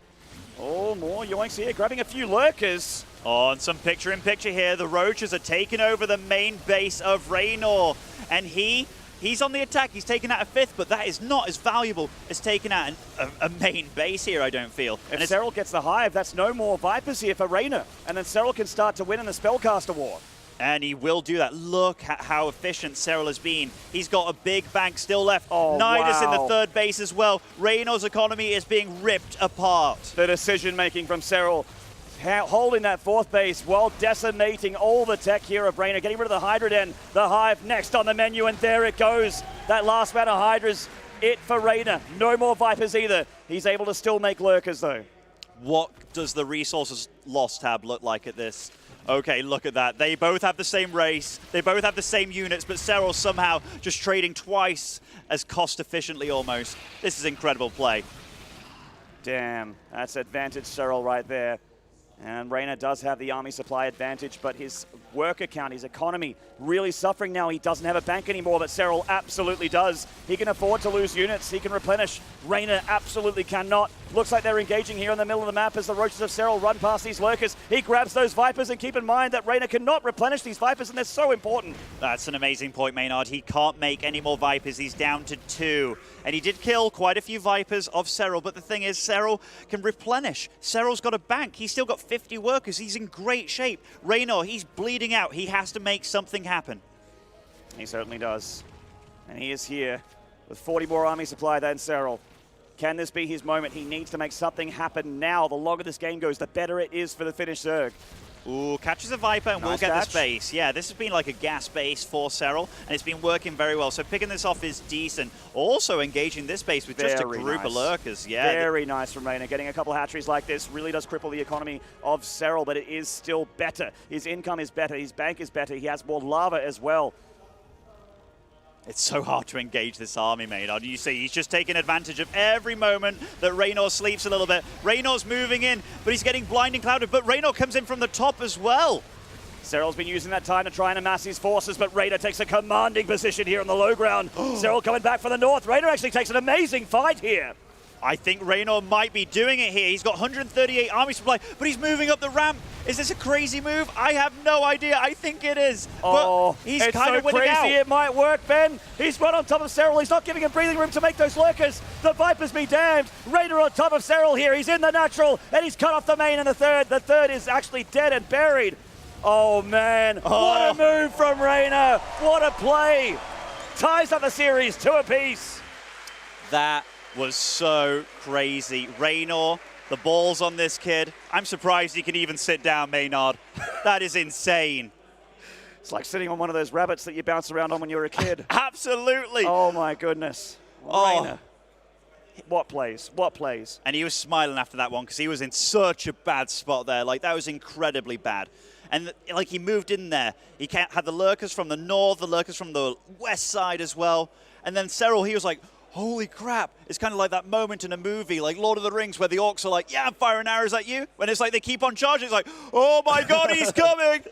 oh, more yoinks here. Grabbing a few Lurkers. Oh, and some picture-in-picture here. The Roaches are taking over the main base of Reynor. And he's on the attack. He's taking out a fifth, but that is not as valuable as taking out a main base here, I don't feel. If Serral gets the Hive, that's no more Vipers here for Reynor. And then Serral can start to win in the Spellcaster War. And he will do that. Look at how efficient Serral has been. He's got a big bank still left. Oh, Nidus wow. in the third base as well. Reynor's economy is being ripped apart. The decision-making from Serral, holding that fourth base while decimating all the tech here of Reynor, getting rid of the Hydra Den. The Hive next on the menu, and there it goes. That last round of Hydras, it for Reynor. No more Vipers either. He's able to still make Lurkers, though. What does the resources loss tab look like at this? Okay, look at that. They both have the same race. They both have the same units, but Serral somehow just trading twice as cost efficiently almost. This is incredible play. Damn, that's advantage Serral right there. And Reynor does have the army supply advantage, but his worker count, his economy, really suffering now. He doesn't have a bank anymore, but Serral absolutely does. He can afford to lose units. He can replenish. Reynor absolutely cannot. Looks like they're engaging here in the middle of the map as the Roaches of Serral run past these Lurkers. He grabs those Vipers, and keep in mind that Reynor cannot replenish these Vipers, and they're so important. That's an amazing point, Maynard. He can't make any more Vipers. He's down to 2. And he did kill quite a few Vipers of Serral, but the thing is, Serral can replenish. Serral's got a bank. He's still got 50 workers. He's in great shape. Reynor, he's bleeding out. He has to make something happen. He certainly does. And he is here with 40 more army supply than Serral. Can this be his moment? He needs to make something happen now. The longer this game goes, the better it is for the Finnish Zerg. Ooh, catches a Viper and we'll get this base. Yeah, this has been like a gas base for Serral, and it's been working very well. So picking this off is decent. Also engaging this base with just a group of Lurkers. Yeah, very nice from Reynor. Getting a couple of hatcheries like this really does cripple the economy of Serral, but it is still better. His income is better. His bank is better. He has more lava as well. It's so hard to engage this army, Maynard. You see, he's just taking advantage of every moment that Reynor sleeps a little bit. Reynor's moving in, but he's getting blinding clouded, but Reynor comes in from the top as well. Serral's been using that time to try and amass his forces, but Reynor takes a commanding position here on the low ground. Serral coming back from the north. Reynor actually takes an amazing fight here. I think Reynor might be doing it here. He's got 138 army supply, but he's moving up the ramp. Is this a crazy move? I have no idea. I think it is. Oh, but he's kind of winning crazy out. It might work, Ben. He's right on top of Serral. He's not giving him breathing room to make those Lurkers. The Vipers be damned. Reynor on top of Serral here. He's in the natural, and he's cut off the main in the third. The third is actually dead and buried. Oh, man. What a move from Reynor. What a play. Ties up the series 2 apiece. That was so crazy. Reynor, the balls on this kid. I'm surprised he can even sit down, Maynard. That is insane. It's like sitting on one of those rabbits that you bounce around on when you were a kid. Absolutely. Oh, my goodness. Reynor. What plays? What plays? And he was smiling after that one because he was in such a bad spot there. Like, that was incredibly bad. And, like, he moved in there. He had the Lurkers from the north, the Lurkers from the west side as well. And then Serral, he was like, holy crap. It's kind of like that moment in a movie, like Lord of the Rings, where the orcs are like, yeah, I'm firing arrows at you. When it's like they keep on charging, it's like, oh my God, he's coming.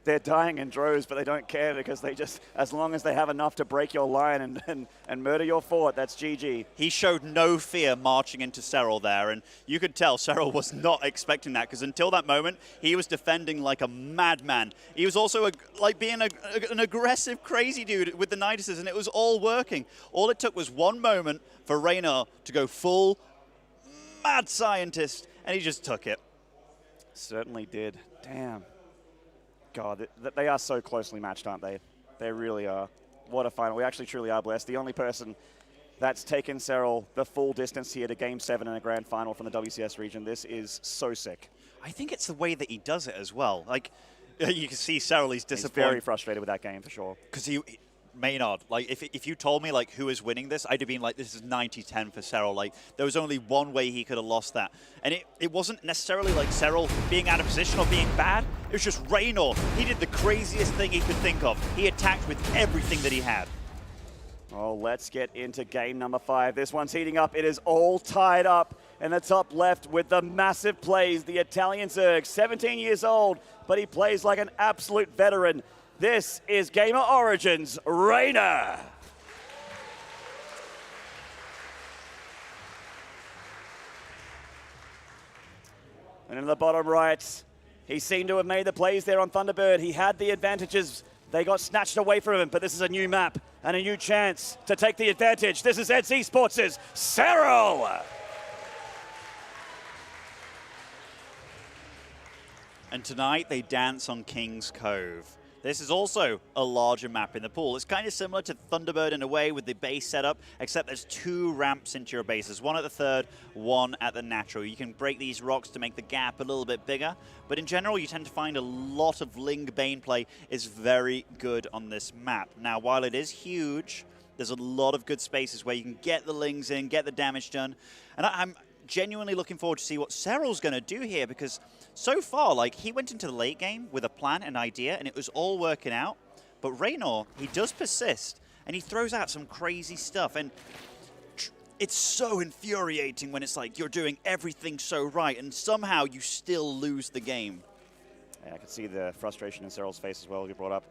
They're dying in droves, but they don't care because they just, as long as they have enough to break your line and murder your fort, that's GG. He showed no fear marching into Serral there, and you could tell Serral was not expecting that because until that moment, he was defending like a madman. He was also like being an aggressive, crazy dude with the Niduses, and it was all working. All it took was one moment for Reynor to go full mad scientist, and he just took it. Certainly did. Damn. God, they are so closely matched, aren't they? They really are. What a final. We actually truly are blessed. The only person that's taken Serral the full distance here to Game 7 in a grand final from the WCS region. This is so sick. I think it's the way that he does it as well. Like, you can see Serral, he's disappointed. He's very frustrated with that game, for sure. Because Maynard, like, if you told me, like, who is winning this, I'd have been like, this is 90-10 for Serral. Like, there was only one way he could have lost that. And it wasn't necessarily like Serral being out of position or being bad. It was just Reynor. He did the craziest thing he could think of. He attacked with everything that he had. Oh, let's get into game number 5. This one's heating up. It is all tied up in the top left with the massive plays. The Italian Zerg, 17 years old, but he plays like an absolute veteran. This is Gamer Origins, Reynor. And in the bottom right, he seemed to have made the plays there on Thunderbird. He had the advantages. They got snatched away from him, but this is a new map and a new chance to take the advantage. This is ZvZ Sports' Serral. And tonight they dance on King's Cove. This is also a larger map in the pool. It's kind of similar to Thunderbird in a way with the base setup, except there's 2 ramps into your bases, one at the third, one at the natural. You can break these rocks to make the gap a little bit bigger, but in general, you tend to find a lot of Ling Bane play is very good on this map. Now, while it is huge, there's a lot of good spaces where you can get the Lings in, get the damage done, and I'm genuinely looking forward to see what Serral's going to do here, because so far, like, he went into the late game with a plan, an idea, and it was all working out. But Reynor, he does persist, and he throws out some crazy stuff, and it's so infuriating when it's like you're doing everything so right, and somehow you still lose the game. Yeah, I can see the frustration in Serral's face as well, you brought up.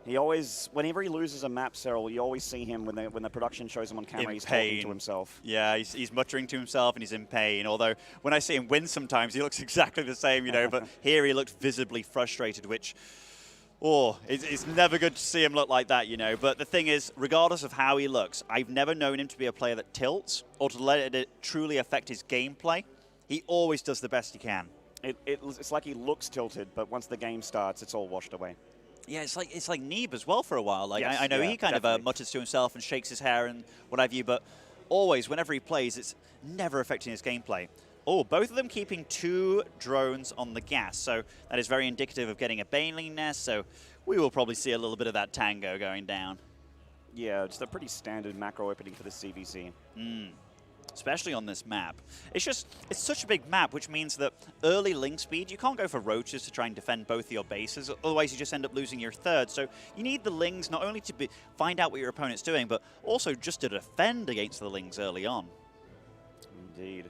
He always, whenever he loses a map, Serral, you always see him when the production shows him on camera, he's talking to himself. Yeah, he's muttering to himself and he's in pain. Although when I see him win sometimes, he looks exactly the same, you know, but here he looks visibly frustrated, which, it's never good to see him look like that, you know. But the thing is, regardless of how he looks, I've never known him to be a player that tilts or to let it truly affect his gameplay. He always does the best he can. It's like he looks tilted, but once the game starts, it's all washed away. Yeah, it's like Neeb as well for a while. Like, yes, I know he kind definitely of mutters to himself and shakes his hair and what have you, but always, whenever he plays, it's never affecting his gameplay. Oh, both of them keeping 2 drones on the gas, so that is very indicative of getting a Baneling nest, so we will probably see a little bit of that tango going down. Yeah, just a pretty standard macro opening for the CVC. Especially on this map. It's such a big map, which means that early link speed, you can't go for roaches to try and defend both your bases, otherwise you just end up losing your third. So you need the lings not only to find out what your opponent's doing, but also just to defend against the lings early on. Indeed.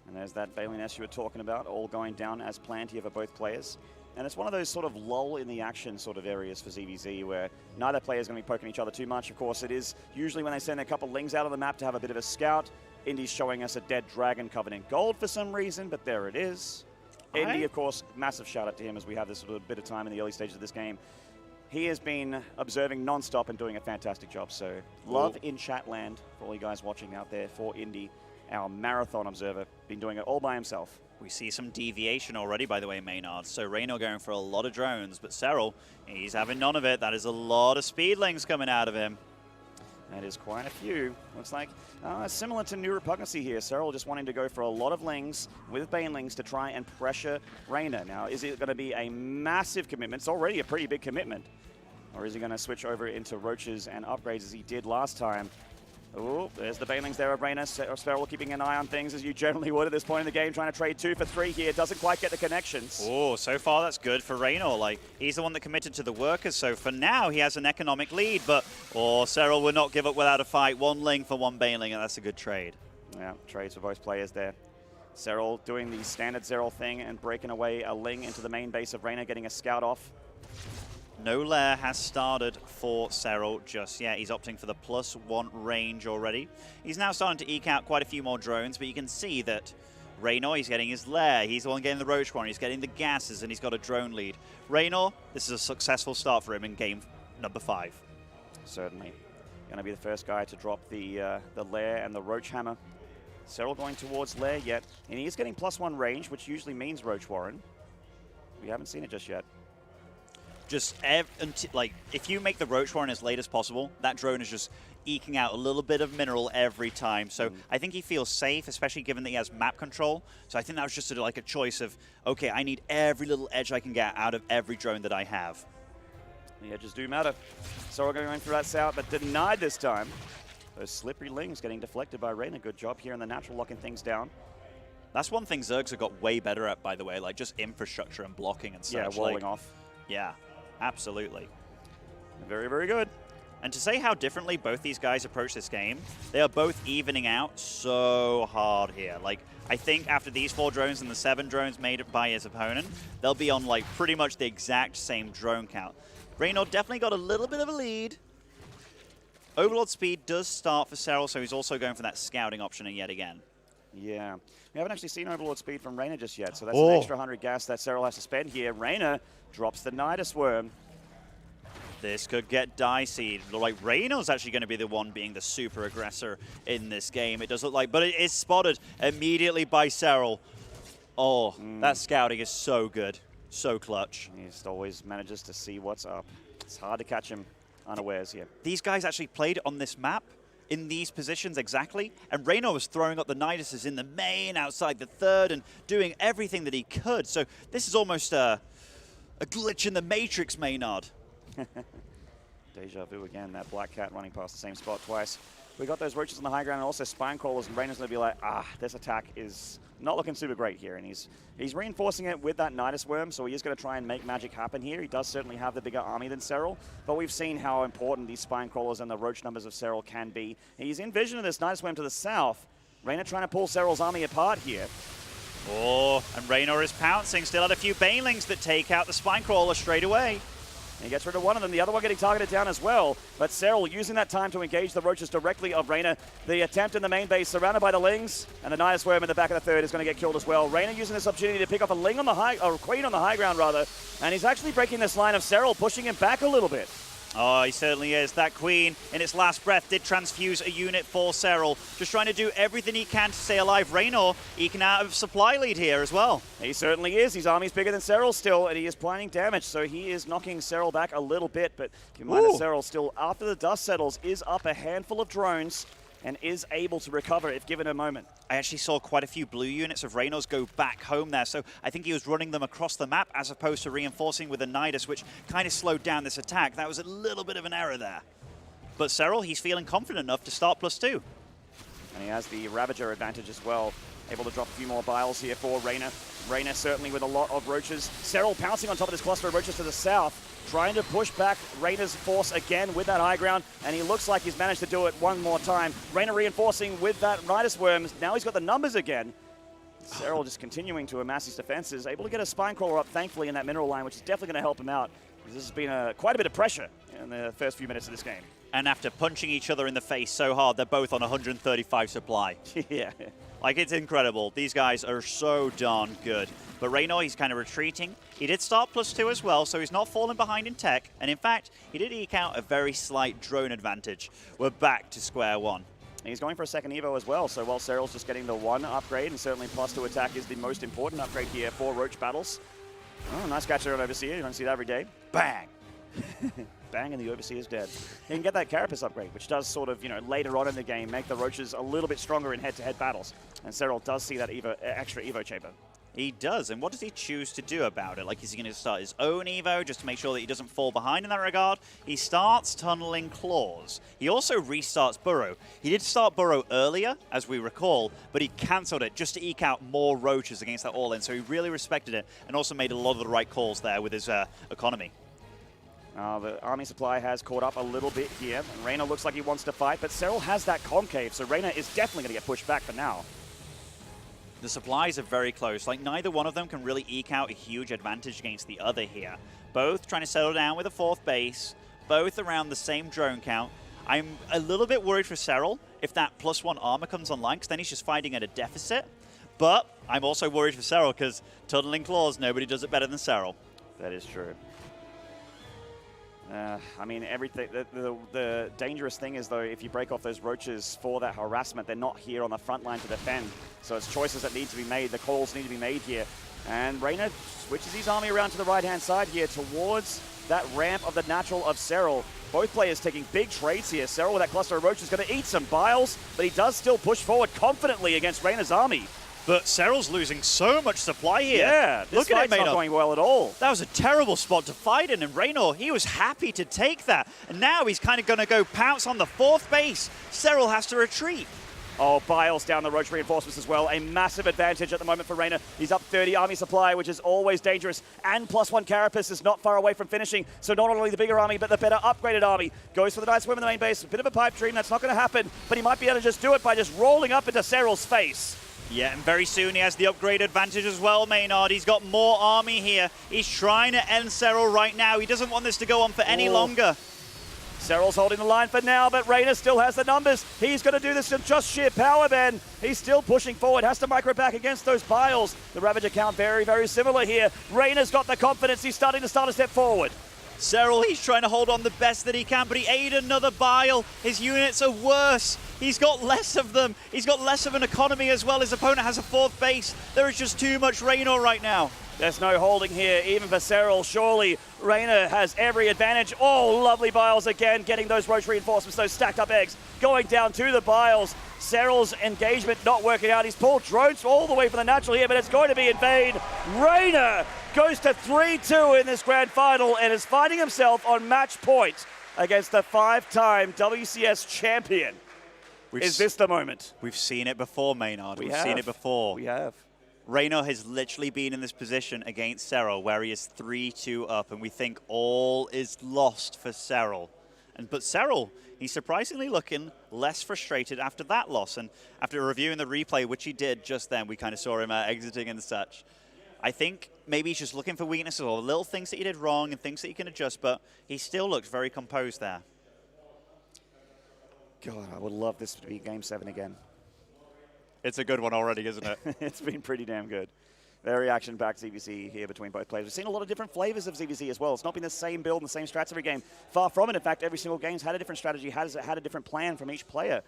And there's that Baneling nest you were talking about, all going down as planned here for both players. And it's one of those sort of lull in the action sort of areas for ZvZ where neither player is going to be poking each other too much. Of course, it is usually when they send a couple Lings out on the map to have a bit of a scout. Indy's showing us a dead dragon covered in gold for some reason, but there it is. Indy, of course, massive shout out to him as we have this little bit of time in the early stages of this game. He has been observing non-stop and doing a fantastic job. So love in chat land for all you guys watching out there for Indy, our marathon observer, been doing it all by himself. We see some deviation already, by the way, Maynard. So Reynor going for a lot of drones, but Serral, he's having none of it. That is a lot of speedlings coming out of him. That is quite a few. Looks like similar to New Repugnancy here. Serral just wanting to go for a lot of Lings with Banelings to try and pressure Reynor. Now, is it going to be a massive commitment? It's already a pretty big commitment. Or is he going to switch over into Roaches and upgrades as he did last time? Oh, there's the Banelings there of Reynor. Serral keeping an eye on things as you generally would at this point in the game, trying to trade 2 for 3 here. Doesn't quite get the connections. Oh, so far that's good for Reynor. Like, he's the one that committed to the workers, so for now he has an economic lead, but Serral will not give up without a fight. 1 Ling for 1 Baneling, and that's a good trade. Yeah, trades for both players there. Serral doing the standard Serral thing and breaking away a Ling into the main base of Reynor, getting a scout off. No lair has started for Serral just yet. He's opting for the +1 range already. He's now starting to eke out quite a few more drones, but you can see that Reynor, he's getting his lair. He's the one getting the roach quarry. He's getting the gases, and he's got a drone lead. Reynor, this is a successful start for him in game number 5. Certainly. Going to be the first guy to drop the lair and the roach hammer. Serral going towards Lair yet, and he is getting +1 range, which usually means Roach Warren. We haven't seen it just yet. Just, like, if you make the Roach Warren as late as possible, that drone is just eking out a little bit of mineral every time. So I think he feels safe, especially given that he has map control. So I think that was just like a choice of, okay, I need every little edge I can get out of every drone that I have. The edges do matter. Serral going for that south, but denied this time. Those slippery lings getting deflected by Reynor. Good job here in the natural, locking things down. That's one thing Zergs have got way better at, by the way, like just infrastructure and blocking and such. Yeah, walling off. Yeah, absolutely. Very, very good. And to say how differently both these guys approach this game, they are both evening out so hard here. Like, I think after these 4 drones and the 7 drones made by his opponent, they'll be on like pretty much the exact same drone count. Reynor definitely got a little bit of a lead. Overlord speed does start for Serral, so he's also going for that scouting option yet again. Yeah. We haven't actually seen Overlord speed from Reynor just yet, so that's an extra 100 gas that Serral has to spend here. Reynor drops the Nidus Worm. This could get dicey. Like, Reynor's actually going to be the one being the super aggressor in this game. It does look like, but it is spotted immediately by Serral. Oh, that scouting is so good. So clutch. He just always manages to see what's up. It's hard to catch him unawares here. These guys actually played on this map in these positions exactly, and Reynor was throwing up the Niduses in the main, outside the third, and doing everything that he could. So this is almost a glitch in the Matrix, Maynard. Deja vu again, that Black Cat running past the same spot twice. We got those roaches on the high ground and also spine crawlers, and Reynor's going to be like, this attack is not looking super great here, and he's reinforcing it with that Nidus Worm, so he is going to try and make magic happen here. He does certainly have the bigger army than Serral, but we've seen how important these spine crawlers and the roach numbers of Serral can be. He's in vision of this Nidus Worm to the south. Reynor trying to pull Serral's army apart here. Oh, and Reynor is pouncing. Still had a few banelings that take out the spine crawler straight away. And he gets rid of one of them, the other one getting targeted down as well. But Serral using that time to engage the roaches directly of Reynor. The attempt in the main base surrounded by the lings, and the Nidus Worm in the back of the third is going to get killed as well. Reynor using this opportunity to pick off a ling on the high, or a queen on the high ground rather, and he's actually breaking this line of Serral, pushing him back a little bit. Oh, he certainly is. That queen, in its last breath, did transfuse a unit for Serral. Just trying to do everything he can to stay alive. Reynor eking out of supply lead here as well. He certainly is. His army's bigger than Serral still, and he is planning damage, so he is knocking Serral back a little bit. But keep in mind that Serral still, after the dust settles, is up a handful of drones and is able to recover if given a moment. I actually saw quite a few blue units of Reynor's go back home there, so I think he was running them across the map as opposed to reinforcing with a Nidus, which kind of slowed down this attack. That was a little bit of an error there. But Serral, he's feeling confident enough to start +2. And he has the Ravager advantage as well. Able to drop a few more biles here for Reynor. Reynor certainly with a lot of roaches. Serral pouncing on top of this cluster of roaches to the south, trying to push back Reynor's force again with that high ground, and he looks like he's managed to do it one more time. Reynor reinforcing with that Nidus Worm. Now he's got the numbers again. Serral just continuing to amass his defenses, able to get a spine crawler up, thankfully, in that mineral line, which is definitely going to help him out. This has been quite a bit of pressure in the first few minutes of this game. And after punching each other in the face so hard, they're both on 135 supply. Yeah. Like, it's incredible. These guys are so darn good. But Reynor, he's kind of retreating. He did start +2 as well, so he's not falling behind in tech. And in fact, he did eke out a very slight drone advantage. We're back to square one. He's going for a second Evo as well, so while Serral's just getting the 1 upgrade, and certainly +2 attack is the most important upgrade here for Roach battles. Oh, nice catcher on Overseer. You don't see that every day. Bang! Bang, and the Overseer's dead. He can get that Carapace upgrade, which does sort of, later on in the game, make the Roaches a little bit stronger in head-to-head battles. And Serral does see that extra Evo chamber. He does, and what does he choose to do about it? Like, is he going to start his own Evo just to make sure that he doesn't fall behind in that regard? He starts tunneling Claws. He also restarts Burrow. He did start Burrow earlier, as we recall, but he cancelled it just to eke out more Roaches against that all-in, so he really respected it and also made a lot of the right calls there with his economy. The army supply has caught up a little bit here, and Reynor looks like he wants to fight, but Serral has that concave, so Reynor is definitely going to get pushed back for now. The supplies are very close. Like, neither one of them can really eke out a huge advantage against the other here. Both trying to settle down with a 4th base, both around the same drone count. I'm a little bit worried for Serral if that +1 armor comes online, because then he's just fighting at a deficit. But I'm also worried for Serral, because tunneling Claws, nobody does it better than Serral. That is true. I mean, everything. The dangerous thing is, though, if you break off those roaches for that harassment, they're not here on the front line to defend. So it's choices that need to be made. The calls need to be made here. And Reynor switches his army around to the right-hand side here towards that ramp of the natural of Serral. Both players taking big trades here. Serral with that cluster of roaches is going to eat some biles, but he does still push forward confidently against Reynor's army. But Serral's losing so much supply here. Yeah, this fight's not going well at all. That was a terrible spot to fight in, and Reynor, he was happy to take that. And now he's kind of going to go pounce on the 4th base. Serral has to retreat. Oh, biles down the roach reinforcements as well. A massive advantage at the moment for Reynor. He's up 30 army supply, which is always dangerous. And +1 Carapace is not far away from finishing. So not only the bigger army, but the better upgraded army. Goes for the nice swim in the main base. A bit of a pipe dream. That's not going to happen. But he might be able to just do it by just rolling up into Serral's face. Yeah, and very soon he has the upgrade advantage as well, Maynard. He's got more army here. He's trying to end Serral right now. He doesn't want this to go on for any longer. Serral's holding the line for now, but Reynor still has the numbers. He's going to do this in just sheer power, Ben. He's still pushing forward, has to micro back against those biles. The Ravager count very, very similar here. Reynor's got the confidence. He's starting to start a step forward. Serral, he's trying to hold on the best that he can, but he ate another bile. His units are worse. He's got less of them. He's got less of an economy as well. His opponent has a 4th base. There is just too much Reynor right now. There's no holding here, even for Serral. Surely Reynor has every advantage. Oh, lovely biles again, getting those roach reinforcements, those stacked up eggs, going down to the biles. Serral's engagement not working out. He's pulled drones all the way from the natural here, but it's going to be in vain. Reynor goes to 3-2 in this grand final and is finding himself on match point against the 5-time WCS champion. Is this the moment? We've seen it before, Maynard. We've seen it before. We have. Reynor has literally been in this position against Serral where he is 3-2 up, and we think all is lost for Serral. But Serral, he's surprisingly looking less frustrated after that loss. And after reviewing the replay, which he did just then, we kind of saw him exiting and such. I think maybe he's just looking for weaknesses or little things that he did wrong and things that he can adjust, but he still looks very composed there. God, I would love this to be Game 7 again. It's a good one already, isn't it? It's been pretty damn good. Very action-packed ZvZ here between both players. We've seen a lot of different flavors of ZvZ as well. It's not been the same build and the same strats every game. Far from it. In fact, every single game's had a different strategy, had a different plan from each player.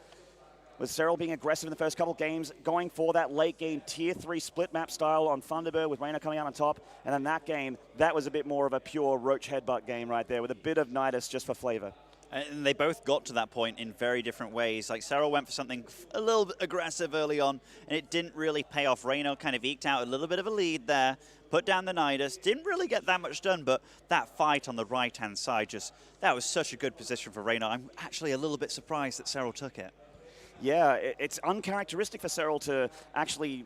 With Serral being aggressive in the first couple games, going for that late game tier 3 split map style on Thunderbird with Reynor coming out on top. And then that game, that was a bit more of a pure roach headbutt game right there with a bit of Nidus just for flavor. And they both got to that point in very different ways. Like, Serral went for something a little bit aggressive early on, and it didn't really pay off. Reynor kind of eked out a little bit of a lead there, put down the Nidus, didn't really get that much done, but that fight on the right-hand side, that was such a good position for Reynor. I'm actually a little bit surprised that Serral took it. Yeah, it's uncharacteristic for Serral to actually,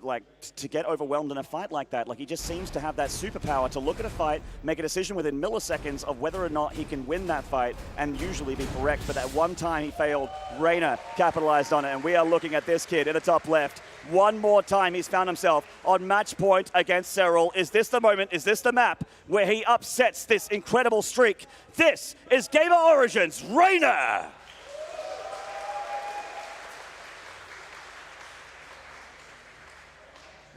to get overwhelmed in a fight like that. Like, he just seems to have that superpower to look at a fight, make a decision within milliseconds of whether or not he can win that fight, and usually be correct. But that one time he failed, Reynor capitalized on it, and we are looking at this kid in the top left. One more time he's found himself on match point against Serral. Is this the moment, is this the map where he upsets this incredible streak? This is Gamer Origins, Reynor!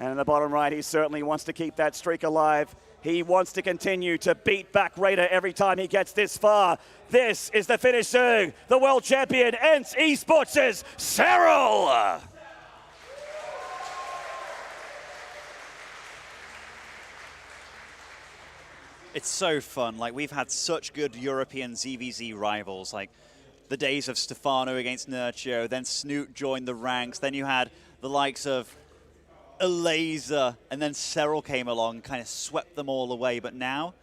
And in the bottom right, he certainly wants to keep that streak alive. He wants to continue to beat back Reynor every time he gets this far. This is the finish soon. The world champion, ENCE Esports' Serral! It's so fun. Like, we've had such good European ZvZ rivals, like the days of Stefano against Nurcio, then Snoot joined the ranks, then you had the likes of Laser, and then Serral came along, kind of swept them all away. But now,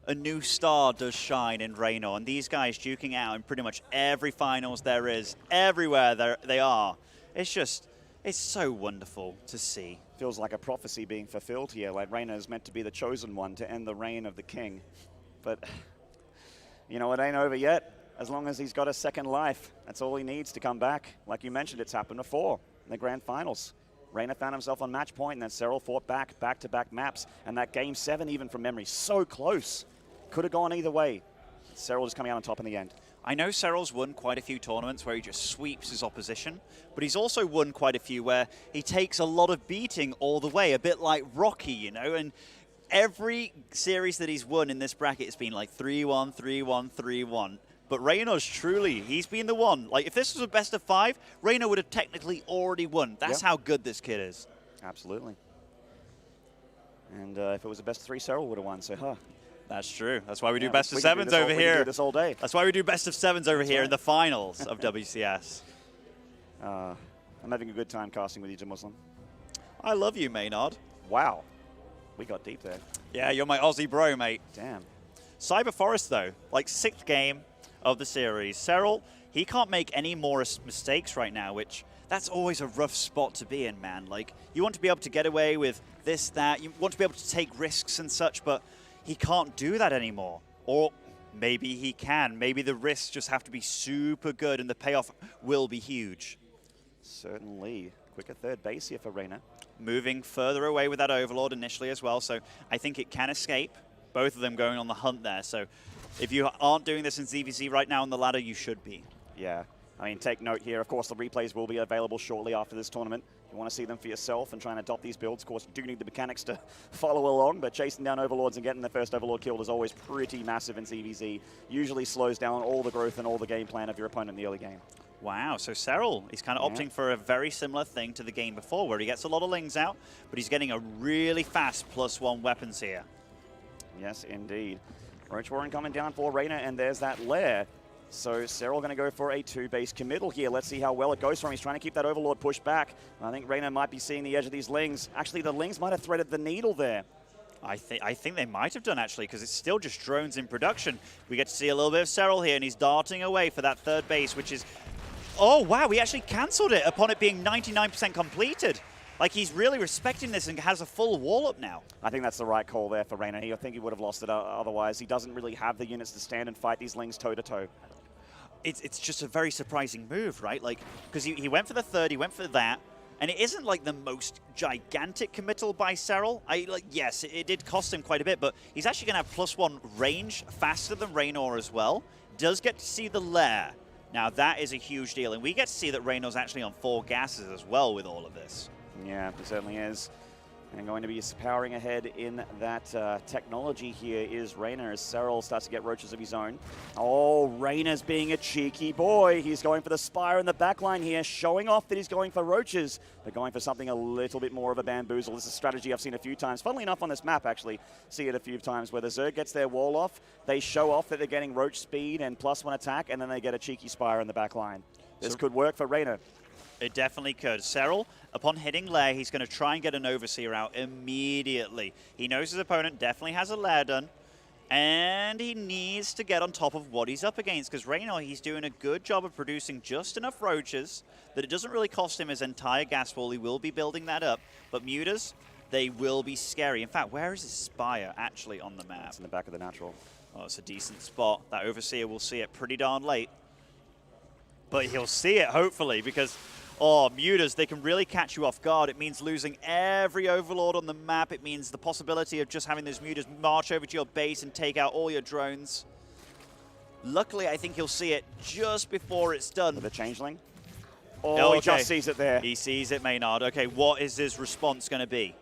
a new star does shine in Reynor, and these guys duking out in pretty much every finals there is, everywhere they are. It's so wonderful to see. Feels like a prophecy being fulfilled here, like Reynor is meant to be the chosen one to end the reign of the king. But, you know, it ain't over yet. As long as he's got a second life, that's all he needs to come back. Like you mentioned, it's happened before in the grand finals. Reynor found himself on match point, and then Serral fought back-to-back maps. And that Game 7, even from memory, so close. Could have gone either way. Serral just coming out on top in the end. I know Serral's won quite a few tournaments where he just sweeps his opposition, but he's also won quite a few where he takes a lot of beating all the way, a bit like Rocky, you know, and every series that he's won in this bracket, it's been like 3-1, 3-1, 3-1. But Reynor's truly, he's been the one. Like, if this was a best of 5, Reynor would have technically already won. That's how good this kid is. Absolutely. And if it was a best of 3, Serral would have won, so That's true. That's why we do best of 7s over here. We can do this all day. That's why we do best of 7s over here in the finals of WCS. I'm having a good time casting with you, Jim Muslim. I love you, Maynard. Wow. We got deep there. Yeah, you're my Aussie bro, mate. Damn. Cyber Forest, though, like 6th game of the series. Serral, he can't make any more mistakes right now, which that's always a rough spot to be in, man. Like, you want to be able to get away with this, that. You want to be able to take risks and such, but he can't do that anymore. Or maybe he can. Maybe the risks just have to be super good and the payoff will be huge. Certainly. Quicker third base here for Reynor. Moving further away with that Overlord initially as well, so I think it can escape. Both of them going on the hunt there, so if you aren't doing this in ZvZ right now on the ladder, you should be. Yeah. I mean, take note here. Of course, the replays will be available shortly after this tournament. You want to see them for yourself and try and adopt these builds. Of course, you do need the mechanics to follow along, but chasing down Overlords and getting the first Overlord killed is always pretty massive in ZvZ. Usually slows down all the growth and all the game plan of your opponent in the early game. Wow, so Serral is kind of opting for a very similar thing to the game before, where he gets a lot of lings out, but he's getting a really fast +1 weapons here. Yes, indeed. Roach Warren coming down for Reynor, and there's that lair. So Serral going to go for a 2-base committal here. Let's see how well it goes for him. He's trying to keep that Overlord pushed back. I think Reynor might be seeing the edge of these lings. Actually, the lings might have threaded the needle there. I think they might have done, actually, because it's still just drones in production. We get to see a little bit of Serral here, and he's darting away for that third base, which is... Oh, wow, he actually cancelled it upon it being 99% completed. Like, he's really respecting this and has a full wall up now. I think that's the right call there for Reynor. I think he would have lost it otherwise. He doesn't really have the units to stand and fight these lings toe-to-toe. It's just a very surprising move, right? Like, because he went for the third, he went for that, and it isn't like the most gigantic committal by Serral. Yes, it did cost him quite a bit, but he's actually going to have +1 range faster than Reynor as well. Does get to see the lair. Now, that is a huge deal, and we get to see that Reynor's actually on 4 gases as well with all of this. Yeah, it certainly is. And going to be powering ahead in that technology here is Reynor as Serral starts to get roaches of his own. Oh, Reynor's being a cheeky boy. He's going for the Spire in the backline here, showing off that he's going for roaches, but going for something a little bit more of a bamboozle. This is a strategy I've seen a few times. Funnily enough, on this map, actually, see it a few times where the Zerg gets their wall off, they show off that they're getting roach speed and +1 attack, and then they get a cheeky Spire in the backline. This could work for Reynor. It definitely could. Serral, upon hitting lair, he's going to try and get an Overseer out immediately. He knows his opponent definitely has a lair done, and he needs to get on top of what he's up against, because Reynor, he's doing a good job of producing just enough roaches that it doesn't really cost him his entire gas wall. He will be building that up, but mutas, they will be scary. In fact, where is his Spire actually on the map? It's in the back of the natural. Oh, it's a decent spot. That Overseer will see it pretty darn late. But he'll see it, hopefully, because... Oh, mutas, they can really catch you off guard. It means losing every Overlord on the map. It means the possibility of just having those mutas march over to your base and take out all your drones. Luckily, I think he'll see it just before it's done. For the Changeling? Oh, he just sees it there. He sees it, Maynard. Okay, what is his response going to be?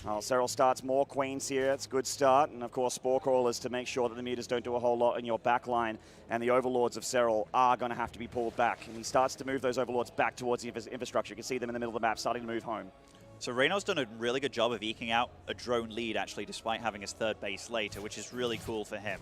Well, Serral starts more queens here. It's a good start. And, of course, Spore Crawlers to make sure that the mutas don't do a whole lot in your backline. And the Overlords of Serral are going to have to be pulled back. And he starts to move those Overlords back towards the infrastructure. You can see them in the middle of the map starting to move home. So Reynor's done a really good job of eking out a drone lead, actually, despite having his third base later, which is really cool for him.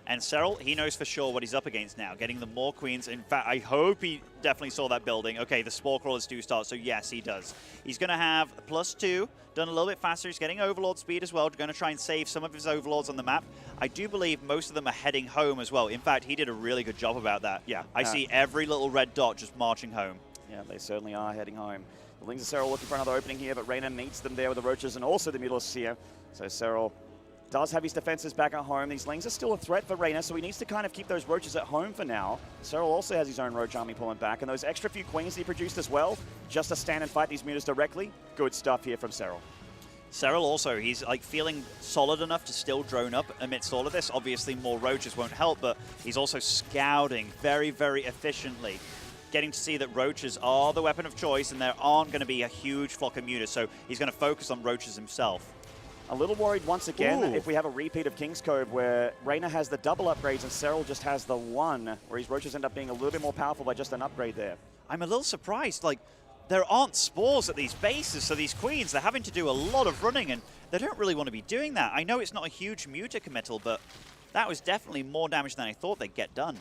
And Serral, he knows for sure what he's up against now, getting the more queens. In fact, I hope he definitely saw that building. Okay, the Spore Crawlers do start, so yes, he does. He's going to have +2, done a little bit faster. He's getting Overlord speed as well, going to try and save some of his Overlords on the map. I do believe most of them are heading home as well. In fact, he did a really good job about that. Yeah. I see every little red dot just marching home. Yeah, they certainly are heading home. The Lings of Serral looking for another opening here, but Reynor meets them there with the Roaches and also the Mutalisks here. So Serral does have his defenses back at home. These Lings are still a threat for Reynor, so he needs to kind of keep those Roaches at home for now. Serral also has his own Roach army pulling back, and those extra few Queens he produced as well, just to stand and fight these Mutas directly. Good stuff here from Serral. Serral also, he's like feeling solid enough to still drone up amidst all of this. Obviously, more Roaches won't help, but he's also scouting very, very efficiently. Getting to see that Roaches are the weapon of choice, and there aren't going to be a huge flock of mutas, so he's going to focus on Roaches himself. A little worried once again Ooh. if we have a repeat of King's Cove where Reynor has the double upgrades and Serral just has the one, where his roaches end up being a little bit more powerful by just an upgrade there. I'm a little surprised. Like, there aren't spores at these bases, so these queens, they're having to do a lot of running, and they don't really want to be doing that. I know it's not a huge muta committal, but that was definitely more damage than I thought they'd get done.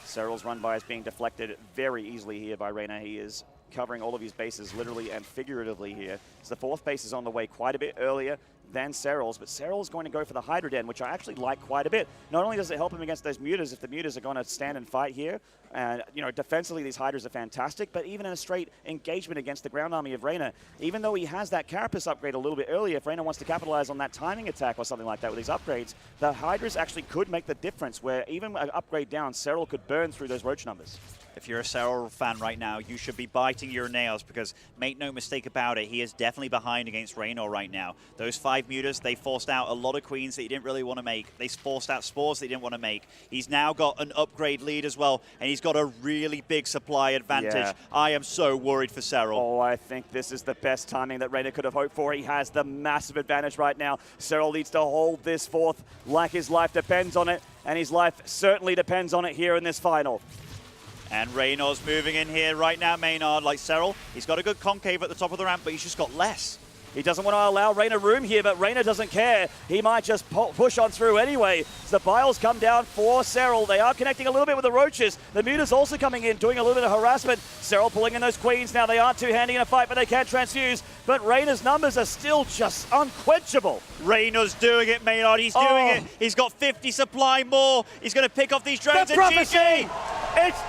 Serral's run by is being deflected very easily here by Reynor. He is covering all of his bases literally and figuratively here. So the fourth base is on the way quite a bit earlier than Serral's, but Serral's going to go for the Hydra Den, which I actually like quite a bit. Not only does it help him against those mutas, if the mutas are going to stand and fight here, and you know, defensively these Hydras are fantastic, but even in a straight engagement against the ground army of Reynor, even though he has that Carapace upgrade a little bit earlier, if Reynor wants to capitalize on that timing attack or something like that with these upgrades, the Hydras actually could make the difference, where even an upgrade down, Serral could burn through those roach numbers. If you're a Serral fan right now, you should be biting your nails, because make no mistake about it, he is definitely behind against Reynor right now. Those 5 mutas, they forced out a lot of queens that he didn't really want to make. They forced out spores that he didn't want to make. He's now got an upgrade lead as well, and he's got a really big supply advantage. Yeah. I am so worried for Serral. Oh, I think this is the best timing that Reynor could have hoped for. He has the massive advantage right now. Serral needs to hold this fourth like his life depends on it, and his life certainly depends on it here in this final. And Reynor's moving in here right now, Maynard. Like Serral, he's got a good concave at the top of the ramp, but he's just got less. He doesn't want to allow Reynor room here, but Reynor doesn't care. He might just push on through anyway. So the Biles come down for Serral. They are connecting a little bit with the Roaches. The Muta's also coming in, doing a little bit of harassment. Serral pulling in those Queens now. They aren't two-handing in a fight, but they can transfuse. But Reynor's numbers are still just unquenchable. Reynor's doing it, Maynard. He's doing it. He's got 50 supply more. He's going to pick off these drones. The prophecy! It's